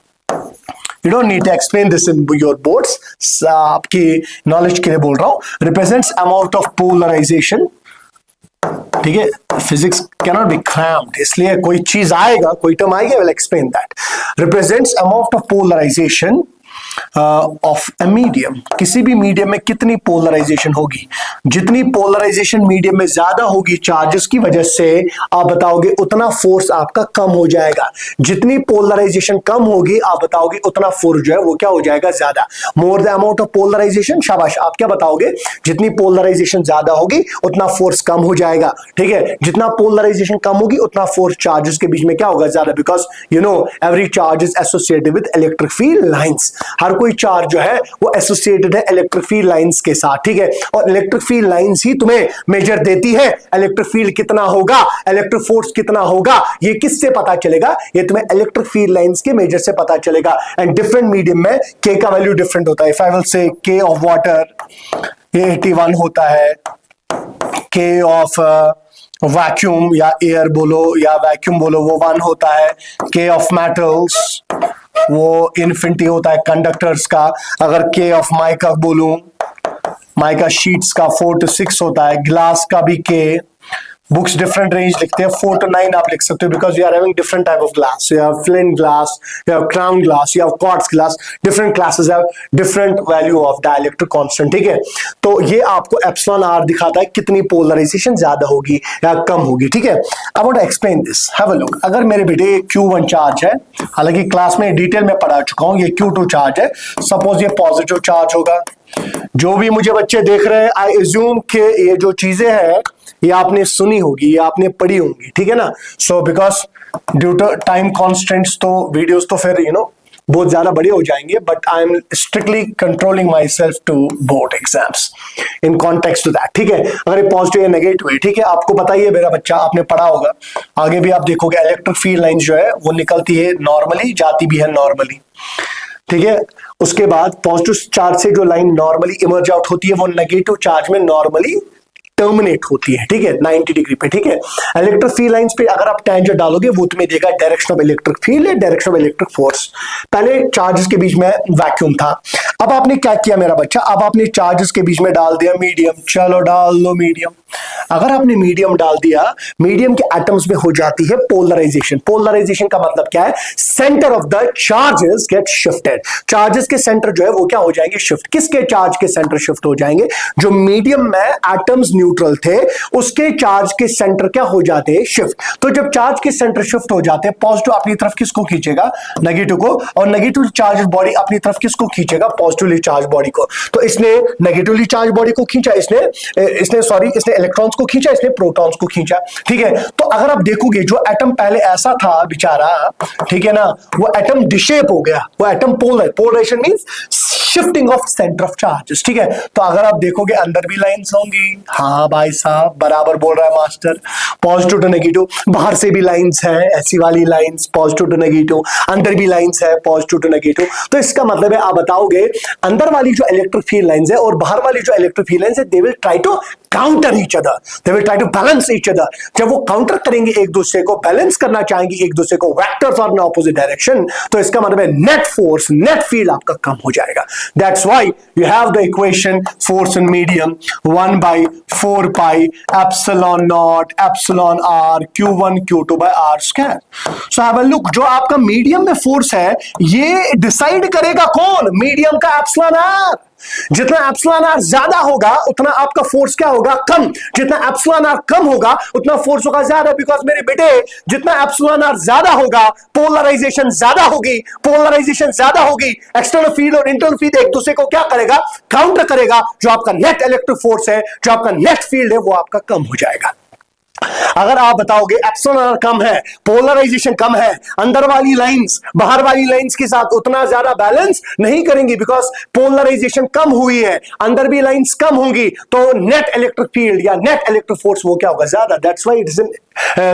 Speaker 1: You don't need to explain this in your boards, आपकी नॉलेज के लिए बोल रहा हूं। Represents amount of polarization। ठीक है, फिजिक्स कैनॉट बी क्रैम्ड, इसलिए कोई चीज आएगा, कोई टर्म आएगा, will explain that. Represents amount of polarization of a medium. किसी भी मीडियम में कितनी पोलराइजेशन होगी? जितनी पोलराइजेशन मीडियम में ज्यादा होगी चार्जेस की वजह से, आप बताओगे उतना फोर्स आपका कम हो जाएगा। जितनी पोलराइजेशन कम होगी, आप बताओगे उतना फोर्स जो है वो क्या हो जाएगा? ज्यादा। More the amount of polarisation, शाबाश, आप क्या बताओगे? जितनी पोलराइजेशन ज्यादा होगी उतना फोर्स कम हो जाएगा। ठीक है, जितना पोलराइजेशन कम होगी उतना फोर्स चार्जेस के बीच में क्या होगा? ज्यादा, because you know every charge is associated with electric field lines. हर कोई चार्ज जो है वो एसोसिएटेड है इलेक्ट्रिक फील्ड लाइंस के साथ। ठीक है, और इलेक्ट्रिक फील्ड लाइंस ही तुम्हें मेजर देती है इलेक्ट्रिक फील्ड कितना होगा, इलेक्ट्रिक फोर्स कितना होगा। ये किससे पता चलेगा? ये तुम्हें इलेक्ट्रिक फील्ड लाइंस के मेजर से पता चलेगा। एंड डिफरेंट मीडियम में के का वैल्यू डिफरेंट होता है। इफ आई विल से के ऑफ वाटर ये 81 होता है, के ऑफ वैक्यूम या एयर बोलो या वैक्यूम बोलो वो 1 होता है, के ऑफ मेटल्स वो इन्फिनिटी होता है कंडक्टर्स का। अगर के ऑफ माइका बोलूं, माइका शीट्स का 4 to 6 होता है, ग्लास का भी के। बुक्स डिफरेंट रेंज लिखते हैं, 4 to 9 आप लिख सकते हो, because you are having different type of glass. You have flint glass, you have crown glass, you have quartz glass, different glasses have different value of dielectric constant. ठीक है, तो ये आपको एप्सिलॉन आर दिखाता है कितनी पोलराइजेशन ज्यादा होगी या कम होगी। ठीक है, I want to explain this, have a look. अगर मेरे बेटे Q1 चार्ज है, हालांकि क्लास में डिटेल में पढ़ा चुका हूं, ये Q2 चार्ज है, सपोज ये पॉजिटिव चार्ज होगा। जो भी मुझे बच्चे देख रहे हैं, आई एज्यूम कि ये जो चीजें हैं ये आपने सुनी होगी, ये आपने पढ़ी होंगी। ठीक है ना? So because due to time constants तो वीडियोस तो फिर बहुत ज्यादा बड़े हो जाएंगे, but I am strictly controlling myself to board exams in context to that. ठीक है, अगर ये पॉजिटिव या नेगेटिव है, ठीक है, आपको पता ही है मेरा बच्चा, आपने पढ़ा होगा, आगे भी आप देखोगे इलेक्ट्रिक फील्ड लाइन जो है वो निकलती है नॉर्मली, जाती भी है नॉर्मली। ठीक है, उसके बाद पॉजिटिव चार्ज से जो लाइन नॉर्मली इमर्ज आउट होती है वो नेगेटिव चार्ज में नॉर्मली टर्मिनेट होती है। ठीक है, 90 डिग्री पे। ठीक है, इलेक्ट्रिक फील्ड लाइंस पे अगर आप टेंजेंट डालोगे वो तुम्हें देगा डायरेक्शन ऑफ इलेक्ट्रिक फील्ड या डायरेक्शन ऑफ इलेक्ट्रिक फोर्स। पहले चार्जेस के बीच में वैक्यूम था, अब आपने क्या किया मेरा बच्चा? अब आपने चार्जेस के बीच में डाल दिया मीडियम। चलो डाल लो मीडियम। अगर आपने मीडियम डाल दिया, मीडियम के एटम्स में हो जाती है पोलराइजेशन। पोलराइजेशन का मतलब क्या है? Centre of the charges get shifted. Charges के सेंटर जो है वो क्या हो जाएंगे? शिफ्ट। किसके चार्ज के सेंटर शिफ्ट हो जाएंगे? जो मीडियम में एटम्स न्यूट्रल थे उसके चार्ज के सेंटर क्या हो जाते हैं, शिफ्ट। तो जब चार्ज के सेंटर शिफ्ट हो जाते हैं, पॉजिटिव अपनी तरफ किसको खींचेगा, नेगेटिव को, और नेगेटिव चार्ज बॉडी अपनी तरफ किसको खींचेगा, पॉजिटिवली चार्ज बॉडी को। तो इसने नेगेटिवली चार्ज बॉडी को खींचा, इसने इलेक्ट्रॉन्स को खींचा, इसने प्रोटॉन्स को खींचा, ठीक है। तो अगर आप देखोगे जो एटम पहले ऐसा था बेचारा, ठीक है ना, वो एटम डिशेप हो गया, वो atom polarisation means shifting of centre of charges, ठीक है। तो अगर आप देखोगे अंदर भी लाइंस होंगी, हाँ भाई साहब बराबर बोल रहा है मास्टर, पॉजिटिव टू नेगेटिव, बाहर से भी लाइंस है, ऐसी वाली लाइंस पॉजिटिव टू नेगेटिव, अंदर भी लाइंस है पॉजिटिव टू नेगेटिव। तो इसका मतलब है आप बताओगे अंदर वाली जो इलेक्ट्रिक फील्ड लाइंस है और बाहर वाली जो इलेक्ट्रिक फील्ड लाइंस है, they will try to counter each other, they will try to balance each other. जब वो काउंटर करेंगे एक दूसरे को, बैलेंस करना चाहेंगे एक दूसरे को, वेक्टर्स और इन ऑपोजिट डायरेक्शन, तो इसका मतलब है नेट फोर्स, नेट फील्ड आपका कम हो जाएगा। That's why you have the equation force in medium 1/4 pi epsilon naught epsilon R Q1 Q2 by R square. So have a look, जो आपका मीडियम में फोर्स है ये डिसाइड करेगा कौन, मीडियम का एप्सिलॉन आर। जितना एप्सिलॉन आर ज्यादा होगा उतना आपका फोर्स क्या होगा, कम। जितना एप्सिलॉन आर कम होगा उतना फोर्स होगा ज्यादा, बिकॉज मेरे बेटे जितना एप्सिलॉन आर ज्यादा होगा पोलराइजेशन ज्यादा होगी, पोलराइजेशन ज्यादा होगी, एक्सटर्नल फील्ड और इंटरनल फील्ड एक दूसरे को क्या करेगा, काउंटर करेगा। जो आपका नेट इलेक्ट्रिक फोर्स है, जो आपका नेट फील्ड है, वो आपका कम हो जाएगा। अगर आप बताओगे एप्सिलॉन आर कम है, पोलराइजेशन कम है, अंदर वाली लाइंस बाहर वाली लाइंस के साथ उतना ज्यादा बैलेंस नहीं करेंगी, बिकॉज पोलराइजेशन कम हुई है, अंदर भी लाइंस कम होंगी, तो नेट इलेक्ट्रिक फील्ड या नेट इलेक्ट्रिक फोर्स वो क्या होगा, ज्यादा। That's why it is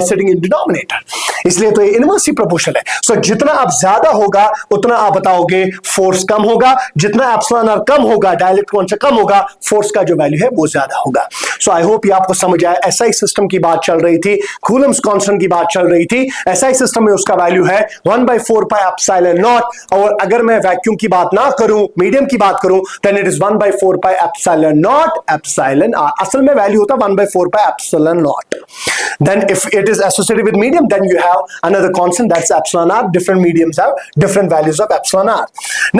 Speaker 1: sitting in denominator. इसलिए तो ये इनवर्सली प्रोपोर्शनल है। सो जितना आप ज्यादा होगा उतना आप बताओगे फोर्स कम होगा, जितना एप्सिलॉन आर कम होगा, डाइलेक्ट्रिक कौन से कम होगा, फोर्स का जो वैल्यू है वो ज्यादा होगा। सो आई होप ये आपको समझ आया। एसआई सिस्टम की बात चल रही थी, कूलम्स कांस्टेंट की बात चल रही थी। एसआई सिस्टम में उसका वैल्यू है 1/4 पाई एप्सिलॉन नॉट, और अगर मैं वैक्यूम की बात ना करूं, मीडियम की बात करूं, then it is 1/4 pi epsilon naught epsilon R. असल में वैल्यू होता 1/4 pi epsilon naught. Then if it is associated with medium, then you have another constant, that's epsilon r. Different mediums have different values of epsilon r.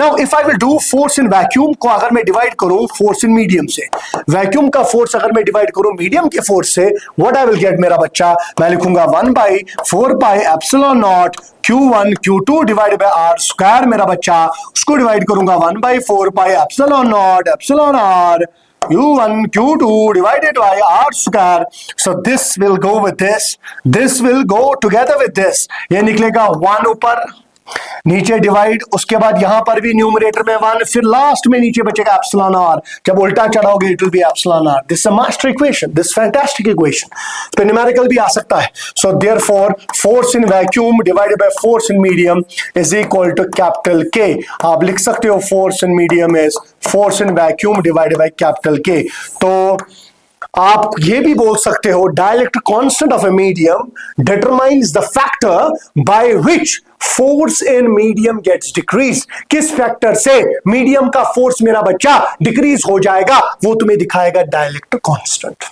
Speaker 1: Now if I will do force in vacuum को अगर मैं डिवाइड करूं force in medium से, वैक्यूम का फोर्स अगर मैं डिवाइड करूं मीडियम के फोर्स से, what I will get मेरा बच्चा, मैं लिखूंगा 1/4 pi epsilon naught Q1 Q2 divide by R square. मेरा बच्चा उसको डिवाइड करूंगा 1/4 pi epsilon naught epsilon R Q1 Q2 divided by R square. So this will go with this will go together with this. ये निकलेगा 1 ऊपर, नीचे डिवाइड, उसके बाद यहां पर भी न्यूमरेटर में 1, फिर लास्ट में नीचे बचेगा एप्सिलॉन आर। जब उल्टा चढ़ाओगे it will be epsilon R. This is a master equation, this fantastic equation. तो न्यूमेरिकल भी आ सकता है। So therefore force in vacuum divided by force in medium is equal to capital K. आप लिख सकते हो force in medium is force in vacuum divided by capital K. तो आप ये भी बोल सकते हो dielectric constant of a medium determines the factor by which force in medium gets decrease. किस फैक्टर से मीडियम का फोर्स मेरा बच्चा डिक्रीज हो जाएगा, वो तुम्हें दिखाएगा डाइलेक्ट्रिक कांस्टेंट।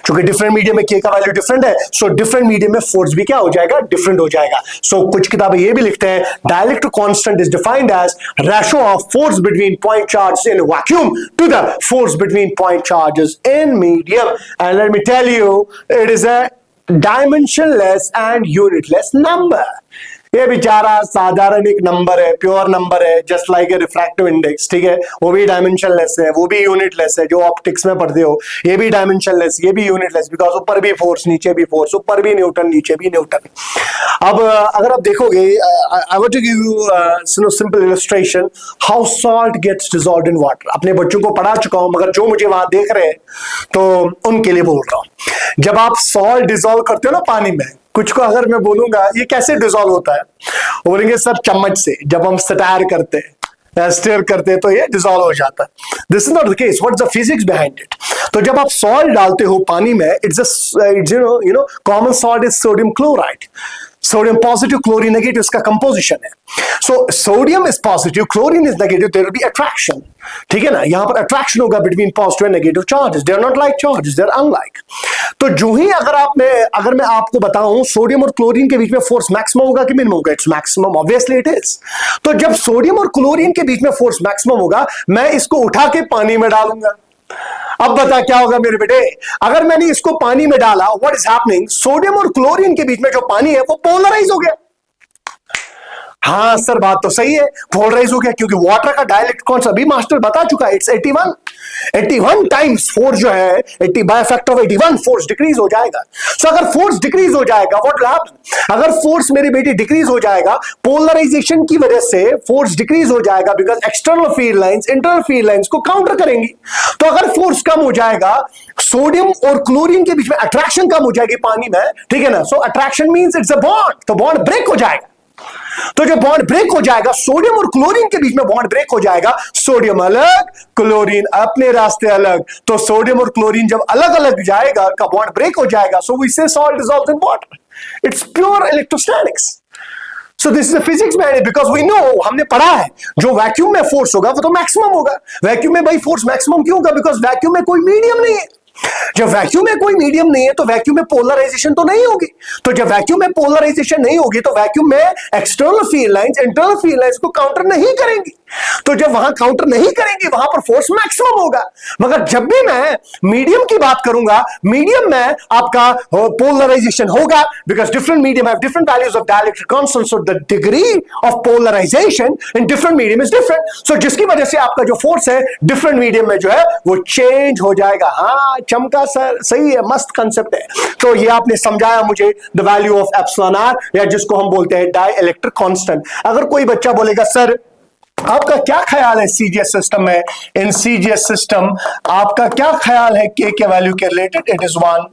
Speaker 1: क्योंकि डिफरेंट मीडियम में के का वैल्यू डिफरेंट है, सो डिफरेंट मीडियम में फोर्स भी क्या हो जाएगा, डिफरेंट हो जाएगा। सो कुछ किताबें ये भी लिखते हैं dielectric constant is defined as ratio of force between point charge in vacuum to the force between point charges in medium. And let me tell you it is a dimensionless and unitless number. ये बेचारा साधारण एक नंबर है, प्योर नंबर है, just like a refractive index, ठीक है। वो भी डायमेंशनलेस है, वो भी यूनिटलेस है, जो ऑप्टिक्स में पढ़ते हो। ये भी डायमेंशनलेस, ये भी यूनिटलेस, बिकॉज ऊपर भी फोर्स नीचे भी फोर्स, ऊपर भी न्यूटन नीचे भी न्यूटन। अब अगर आप देखोगे, I want to give you simple illustration how salt gets dissolved in water. अपने बच्चों को पढ़ा चुका हूं, मगर जो मुझे वहां देख रहे हैं तो उनके लिए बोल रहा हूं। जब आप सॉल्ट डिसॉल्व करते हो ना पानी में, कुछ को अगर मैं बोलूंगा ये कैसे डिसॉल्व होता है, वो बोलेंगे सर चम्मच से। जब हम स्टायर करते हैं, स्टेयर करते हैं, तो ये डिसॉल्व हो जाता है। This is not the case. What is the physics behind it? तो जब आप सॉल्ट डालते हो पानी में, it's you know common salt is sodium chloride. Sodium positive, chlorine negative, इसका कंपोजिशन है। So sodium is positive, chlorine is negative, there will be attraction, ठीक है ना। यहां पर अट्रैक्शन होगा between positive and negative charges. They are not like charges, they are unlike. तो जो ही अगर मैं आपको बताऊं सोडियम और क्लोरीन के बीच में फोर्स मैक्सिमम होगा कि मिनिमम होगा, its maximum, obviously it is. तो जब सोडियम और क्लोरीन के बीच में फोर्स मैक्सिमम होगा, मैं इसको उठा के पानी में डालूंगा, अब बता क्या होगा मेरे बेटे, अगर मैंने इसको पानी में डाला, व्हाट इज हैपनिंग, सोडियम और क्लोरीन के बीच में जो पानी है वो पोलराइज हो गया। हाँ सर बात तो सही है, पोलराइज हो गया, क्योंकि वाटर का डाइलेक्ट्रॉन अभी मास्टर बता चुका है, इट्स 81 टाइम्स फोर्स जो है 80 by factor of 81 force decrease हो जाएगा। सो अगर फोर्स डिक्रीज हो जाएगा, व्हाट विल हैपन, अगर फोर्स मेरी बेटी डिक्रीज हो जाएगा, पोलराइजेशन की वजह से फोर्स डिक्रीज हो जाएगा, because external field lines internal field lines को काउंटर करेंगी। तो अगर फोर्स कम हो जाएगा, सोडियम और क्लोरीन के बीच में अट्रैक्शन कम हो जाएगी पानी में, ठीक है ना, so attraction means it's a bond, तो बॉन्ड ब्रेक हो जाएगा। तो जब बॉन्ड ब्रेक हो जाएगा, सोडियम और क्लोरीन के बीच में बॉन्ड ब्रेक हो जाएगा, सोडियम अलग, क्लोरीन अपने रास्ते अलग, तो सोडियम और क्लोरीन जब अलग अलग जाएगा का बॉन्ड ब्रेक हो जाएगा, so we say salt dissolves in water, it's pure electrostatics. So this is the physics man, because we know, हमने पढ़ा है, जो वैक्यूम में फोर्स होगा वो तो मैक्सिमम होगा। वैक्यूम में भाई फोर्स मैक्सिमम क्यों होगा, बिकॉज वैक्यूम में कोई मीडियम नहीं है। जब वैक्यूम में कोई मीडियम नहीं है तो वैक्यूम में पोलराइजेशन तो नहीं होगी, तो जब वैक्यूम में पोलराइजेशन नहीं होगी तो वैक्यूम में external field lines internal field lines को काउंटर नहीं करेंगी, तो जब वहां काउंटर नहीं करेंगे वहां पर फोर्स मैक्सिमम होगा। मगर जब भी मैं मीडियम की बात करूंगा, मीडियम में आपका पोलराइजेशन होगा, because different medium have different values of dielectric constant, so the degree of polarization in different medium is different, so जिसकी वजह से आपका जो फोर्स है डिफरेंट मीडियम में जो है वो चेंज हो जाएगा। हाँ चमका सर, सही है, मस्त कंसेप्ट है। तो ये आपने समझाया मुझे the value of epsilon R, या जिसको हम बोलते हैं डाई इलेक्ट्रिक कांस्टेंट। अगर कोई बच्चा बोलेगा सर आपका क्या ख्याल है सीजीएस सिस्टम में, इन सीजीएस सिस्टम आपका क्या ख्याल है के वैल्यू के रिलेटेड, इट इज 1।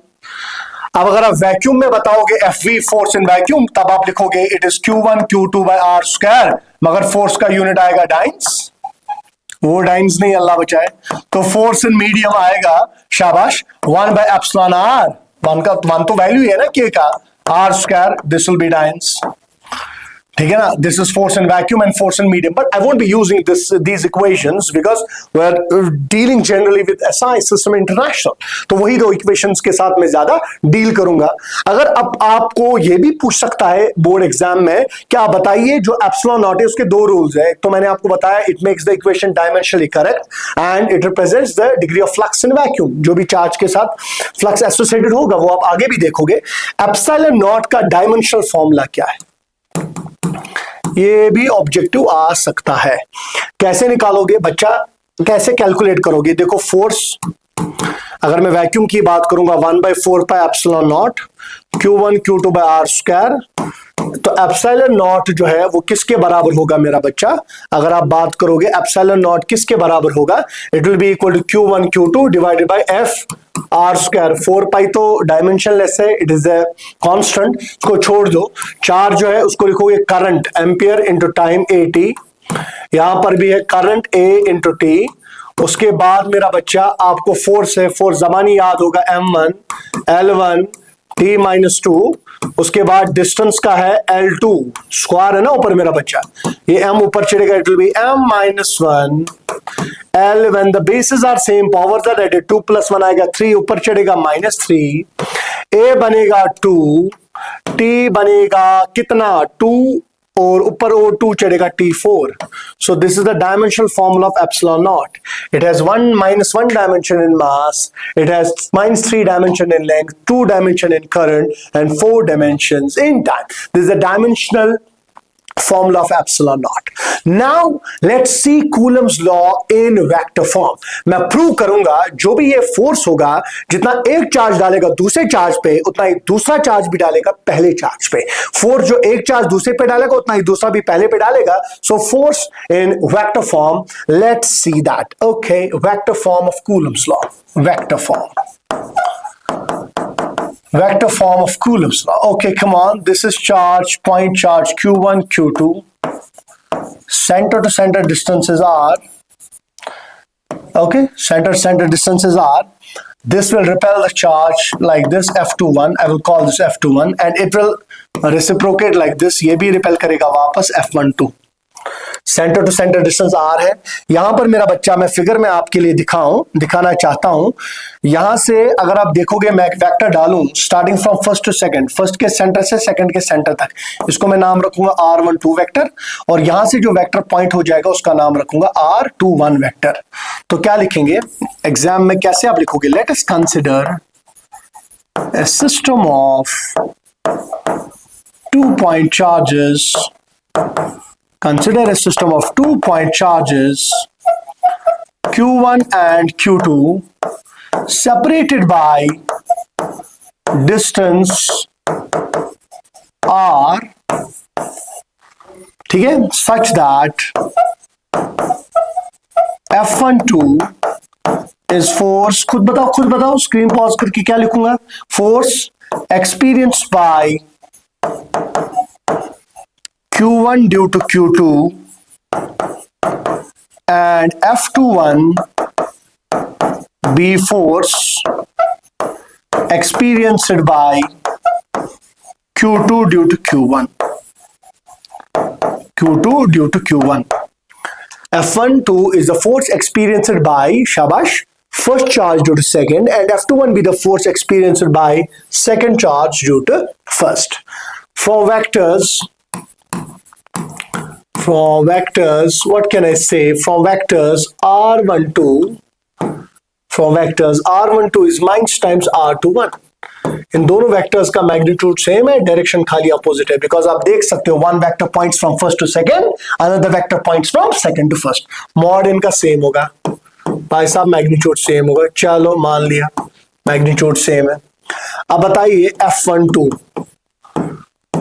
Speaker 1: अब अगर आप वैक्यूम में बताओगे एफवी फोर्स इन वैक्यूम, तब आप लिखोगे it is Q1 Q2 by R square, मगर फोर्स का यूनिट आएगा डाइंस, वो डाइंस नहीं, अल्लाह बचाए। तो फोर्स इन मीडियम आएगा, शाबाश, 1 बाय एप्सिलॉन आर, 1 तो वैल्यू है ना के का, R square, this will be dynes, ठीक है ना। This is force in vacuum and force in medium, but I won't be using these equations because we are dealing generally with SI system international, तो वही दो इक्वेशंस के साथ मैं ज्यादा डील करूंगा। अगर अब आपको ये भी पूछ सकता है बोर्ड एग्जाम में, क्या बताइए जो एप्सिलॉन नॉट है उसके 2 रूल्स है, तो मैंने आपको बताया it makes the equation dimensionally correct and it represents the degree of flux in vacuum, जो भी चार्ज के साथ फ्लक्स एसोसिएटेड होगा वो आप आगे भी देखोगे। एप्सिलॉन नॉट का डायमेंशनल फॉर्मूला क्या है, ये भी ऑब्जेक्टिव आ सकता है, कैसे निकालोगे बच्चा, कैसे कैलकुलेट करोगे। देखो फोर्स, अगर मैं वैक्यूम की बात करूंगा 1/4 pi epsilon naught Q1 Q2 by R square, तो एप्सिलॉन नॉट जो है वो किसके बराबर होगा मेरा बच्चा, अगर आप बात करोगे एप्सिलॉन नॉट किसके बराबर होगा, it will be equal to Q1 Q2 divided by F R square. 4 pi तो डायमेंशनलेस है, इट इज अ कांस्टेंट, इसको छोड़ दो। चार्ज जो है उसको लिखोगे current ampere into time AT, यहां पर भी है करंट A इंटू T। उसके बाद मेरा बच्चा आपको फोर्स है, फोर्स जमानी याद होगा M1 L1 T-2, उसके बाद डिस्टेंस का है L2, स्क्वायर है ना ऊपर मेरा बच्चा, ये M ऊपर चढ़ेगा, it will B M-1 L when the bases are same, powers are added, 2 + 1 आएगा 3, ऊपर चढ़ेगा -3, A बनेगा 2, T बनेगा कितना 2, और ऊपर O2 चढ़ेगा T4. So this is the dimensional formula of epsilon naught. It has -1 dimension in mass, it has -3 dimension in length, 2 dimension in current, and 4 dimensions in time. This is the dimensional formula of epsilon naught. Now let's see Coulomb's law in vector form. मैं प्रूव करूंगा जो भी ये फोर्स होगा, जितना एक चार्ज डालेगा दूसरे चार्ज पे उतना ही दूसरा चार्ज भी डालेगा पहले चार्ज पे। फोर्स जो एक चार्ज दूसरे पे डालेगा उतना ही दूसरा भी पहले पे डालेगा। So force in vector form, let's see that. Okay, vector form of Coulomb's law, vector form, vector form of Coulomb's law. Okay, come on, this is charge, point charge Q1 Q2, center to center distances are, okay, center to center distances are, this will repel the charge like this F21, I will call this F21, and it will reciprocate like this, ये भी repel करेगा वापस F12। Centre to centre distance R है। यहां पर मेरा बच्चा मैं फिगर में आपके लिए दिखाना चाहता हूं। यहां से अगर आप देखोगे मैं एक वेक्टर डालूं starting from first to second, first के सेंटर से सेकंड के सेंटर तक, इसको मैं नाम रखूंगा R12 वेक्टर, और यहां से जो वेक्टर पॉइंट हो जाएगा उसका नाम रखूंगा R21 वेक्टर। तो क्या लिखेंगे एग्जाम में, कैसे आप लिखोगे? Let us consider a system of 2-point charges. Consider a system of 2-point charges Q1 and Q2 separated by distance R, ठीक है, such that F12 is force, खुद बताओ, स्क्रीन पॉज करके क्या लिखूंगा? Force experienced by Q1 due to Q2 and F21 be force experienced by Q2 due to Q1. Q2 due to Q1. F12 is the force experienced by, shabash, first charge due to second, and F21 be the force experienced by second charge due to first. For vectors, what can I say? From vectors R12 is minus times R21. इन दोनों वेक्टर्स का मैग्नीट्यूड सेम है, डायरेक्शन खाली अपोजिट है, बिकॉज आप देख सकते हो one vector points from first to second, another vector points from second to first. Mod इनका सेम होगा भाई साहब, मैग्नीट्यूड सेम होगा। चलो मान लिया मैग्नीट्यूड सेम है। अब बताइए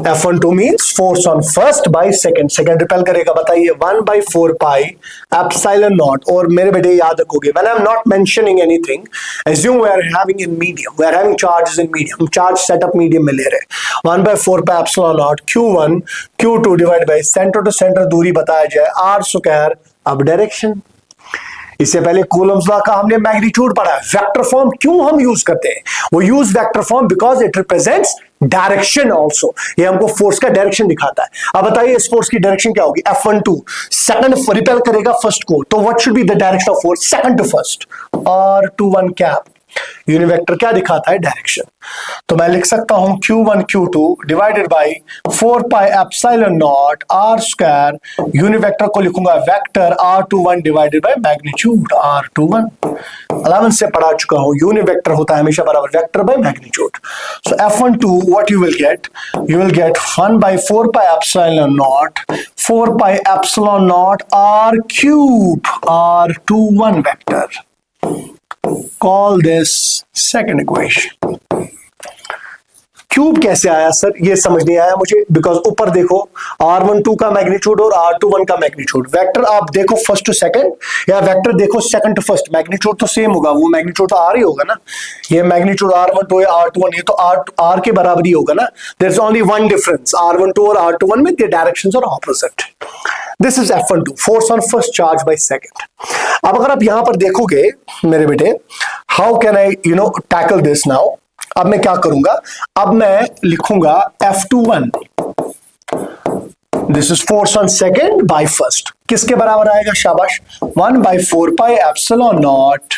Speaker 1: F12 means force on first by second, second repel करेगा। बताइए 1/4 पाई एप्सिलॉन नॉट, और मेरे बेटे याद रखोगे when I am not mentioning anything, assume we are having in medium, we are having charges in medium, charge setup medium में ले रहे, 1/4 pi epsilon naught Q1 Q2 divide by centre to centre दूरी बताया जाए R स्क्वायर। अब डायरेक्शन, इससे पहले कूलम्स लॉ का हमने मैग्नीट्यूड पढ़ा। वेक्टर फॉर्म क्यों हम यूज करते हैं? वो use vector form because it represents direction also, ये हमको फोर्स का डायरेक्शन दिखाता है। अब बताइए इस फोर्स की डायरेक्शन क्या होगी? F12 सेकंड रिपेल करेगा फर्स्ट को, तो what should be the direction of force second to first? R21 cap. Unit vector क्या दिखाता है? डायरेक्शन। तो मैं लिख सकता हूं Q1 Q2 divided by 4 pi epsilon nought R square, unit vector को लिखूंगा vector R21 divided by magnitude R21। 11 से पढ़ा चुका हूं, यूनिवेक्टर होता है हमेशा बराबर vector by magnitude. So F12 what you will get? You will get 1/4 pi epsilon not 4 pi epsilon nought R cube R21 vector. Call this second equation. Cube कैसे आया सर? ये समझ नहीं आया मुझे, बिकॉज ऊपर देखो R12 का मैग्नीट्यूड और R21 का मैग्नीट्यूड, वेक्टर आप देखो फर्स्ट टू सेकंड या वेक्टर देखो सेकंड टू फर्स्ट, मैग्नीट्यूड तो सेम होगा, वो मैग्नीट्यूड तो R ही होगा ना। ये मैग्नीट्यूड R12 या R21, ये तो R के बराबर ही होगा ना। There is only one difference, R12 और R21 में the directions are opposite. This is F12 force on first charge by second. अब अगर आप यहां पर देखोगे मेरे बेटे, how can I tackle this now? अब मैं क्या करूंगा? अब मैं लिखूंगा F21, this is force on second by first, किसके बराबर आएगा? शाबाश, 1/4 pi epsilon naught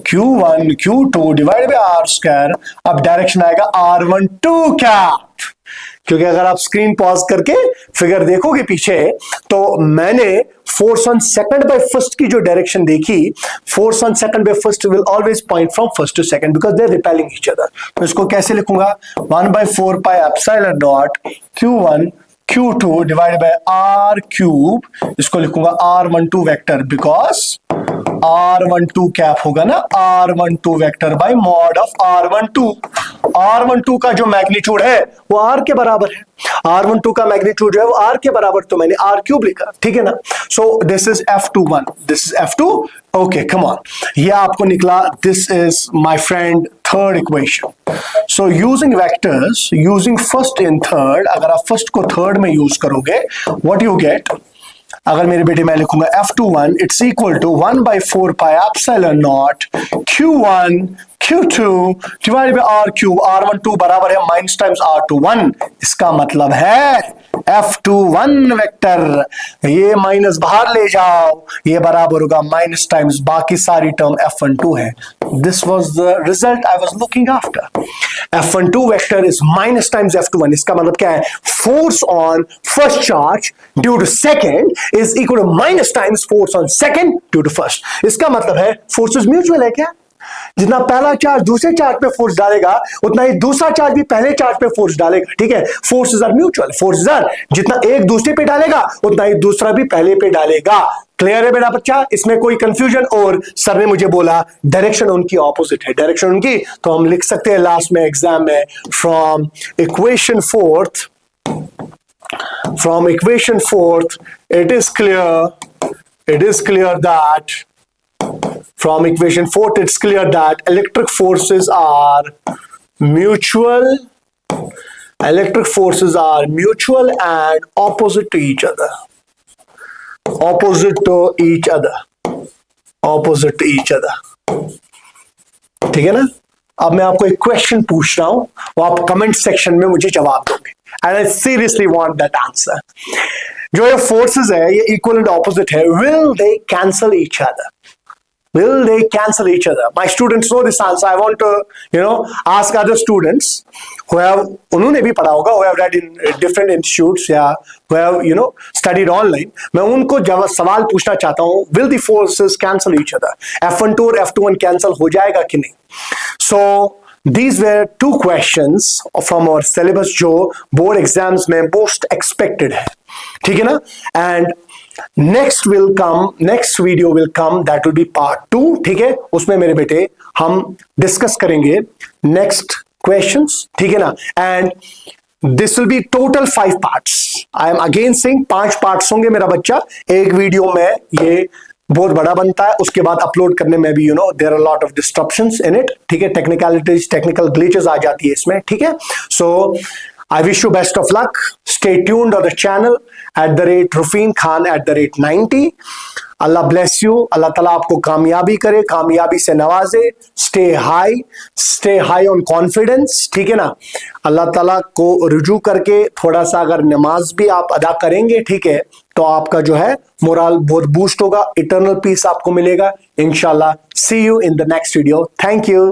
Speaker 1: Q1 Q2 divide by R square. अब डायरेक्शन आएगा R12 कैप, क्योंकि अगर आप स्क्रीन पॉज करके फिगर देखोगे पीछे, तो मैंने force on second by first की जो डायरेक्शन देखी, force on second by first will always point from first to second because they are repelling each other. तो इसको कैसे लिखूंगा? 1/4 pi epsilon naught Q1 Q2 divide by R cube, इसको लिखूंगा R12 vector, because R12 cap होगा ना, R12 vector by mod of R12। R12 का जो मैग्नीट्यूड है वो R के बराबर है, R12 का मैग्नीट्यूड जो है वो R के बराबर, तो मैंने R क्यूब लिखा, ठीक है ना। सो this is F21, this is F2। Okay come on, ये आपको निकला, this is my friend third equation. So using vectors, using first in third, अगर आप फर्स्ट को थर्ड में यूज करोगे, व्हाट यू गेट? अगर मेरे बेटे मैं लिखूंगा F21 it's equal to 1/4 pi epsilon naught Q1 Q2 divide by R cube, R12 बराबर है माइनस टाइम्स R21। इसका मतलब है F21 वेक्टर, ये माइनस बाहर ले जाओ, ये बराबर होगा माइनस टाइम्स बाकी सारी टर्म F12 है। This was the result I was looking after. F12 vector is minus times F21। इसका मतलब क्या है? Force on first charge due to second is equal to minus times force on second due to first. इसका मतलब है फोर्सेस म्यूचुअल है क्या? जितना पहला चार्ज दूसरे चार्ज पे फोर्स डालेगा उतना ही दूसरा चार्ज भी पहले चार्ज पे फोर्स डालेगा। ठीक है, forces are mutual, forces are, जितना एक दूसरे पे डालेगा उतना ही दूसरा भी पहले पे डालेगा। क्लियर है बेटा बच्चा? इसमें कोई कंफ्यूजन? और सर ने मुझे बोला डायरेक्शन उनकी ऑपोजिट है, डायरेक्शन उनकी, तो हम लिख सकते हैं लास्ट में एग्जाम में from equation fourth it is clear that from equation 4 it's clear that electric forces are mutual and opposite to each other, ठीक है ना? अब मैं आपको एक क्वेश्चन पूछ रहा हूं, वो आप कमेंट सेक्शन में मुझे जवाब दोगे, and I seriously want that answer. जो ये फोर्सेस है ये इक्वल एंड ऑपोजिट है, will they cancel each other? Will they cancel each other? My students know this answer. I want to, ask other students who have, उन्होंने भी पढ़ा होगा, who have read in different institutes या who have, studied online. मैं उनको जब सवाल पूछना चाहता हूँ, will the forces cancel each other? F12 और F21 cancel हो जाएगा कि नहीं? So these were two questions from our syllabus जो board exams में most expected है, ठीक है ना? And next video will come, that will be part 2, ठीक है? उसमें मेरे बेटे हम डिस्कस करेंगे नेक्स्ट क्वेश्चंस, ठीक है ना? And this will B total 5 parts. I am again saying 5 parts होंगे मेरा बच्चा। एक वीडियो में ये बहुत बड़ा बनता है, उसके बाद अपलोड करने में भी there are lot of disruptions in it, ठीक है? टेक्निकलिटीज, टेक्निकल ग्लिचेस आ जाती है इसमें, ठीक है? सो I wish you best of luck. Stay tuned on the channel @Rufin Khan @90. Allah bless you. Allah Taala आपको कामयाबी करे, कामयाबी से नवाजे। Stay high on confidence, ठीक है ना? अल्लाह ताला को रुजू करके थोड़ा सा अगर नमाज भी आप अदा करेंगे, ठीक है, तो आपका जो है मोरल बहुत बूस्ट होगा, इटर्नल पीस आपको मिलेगा इंशाल्लाह। See you in the next video. Thank you.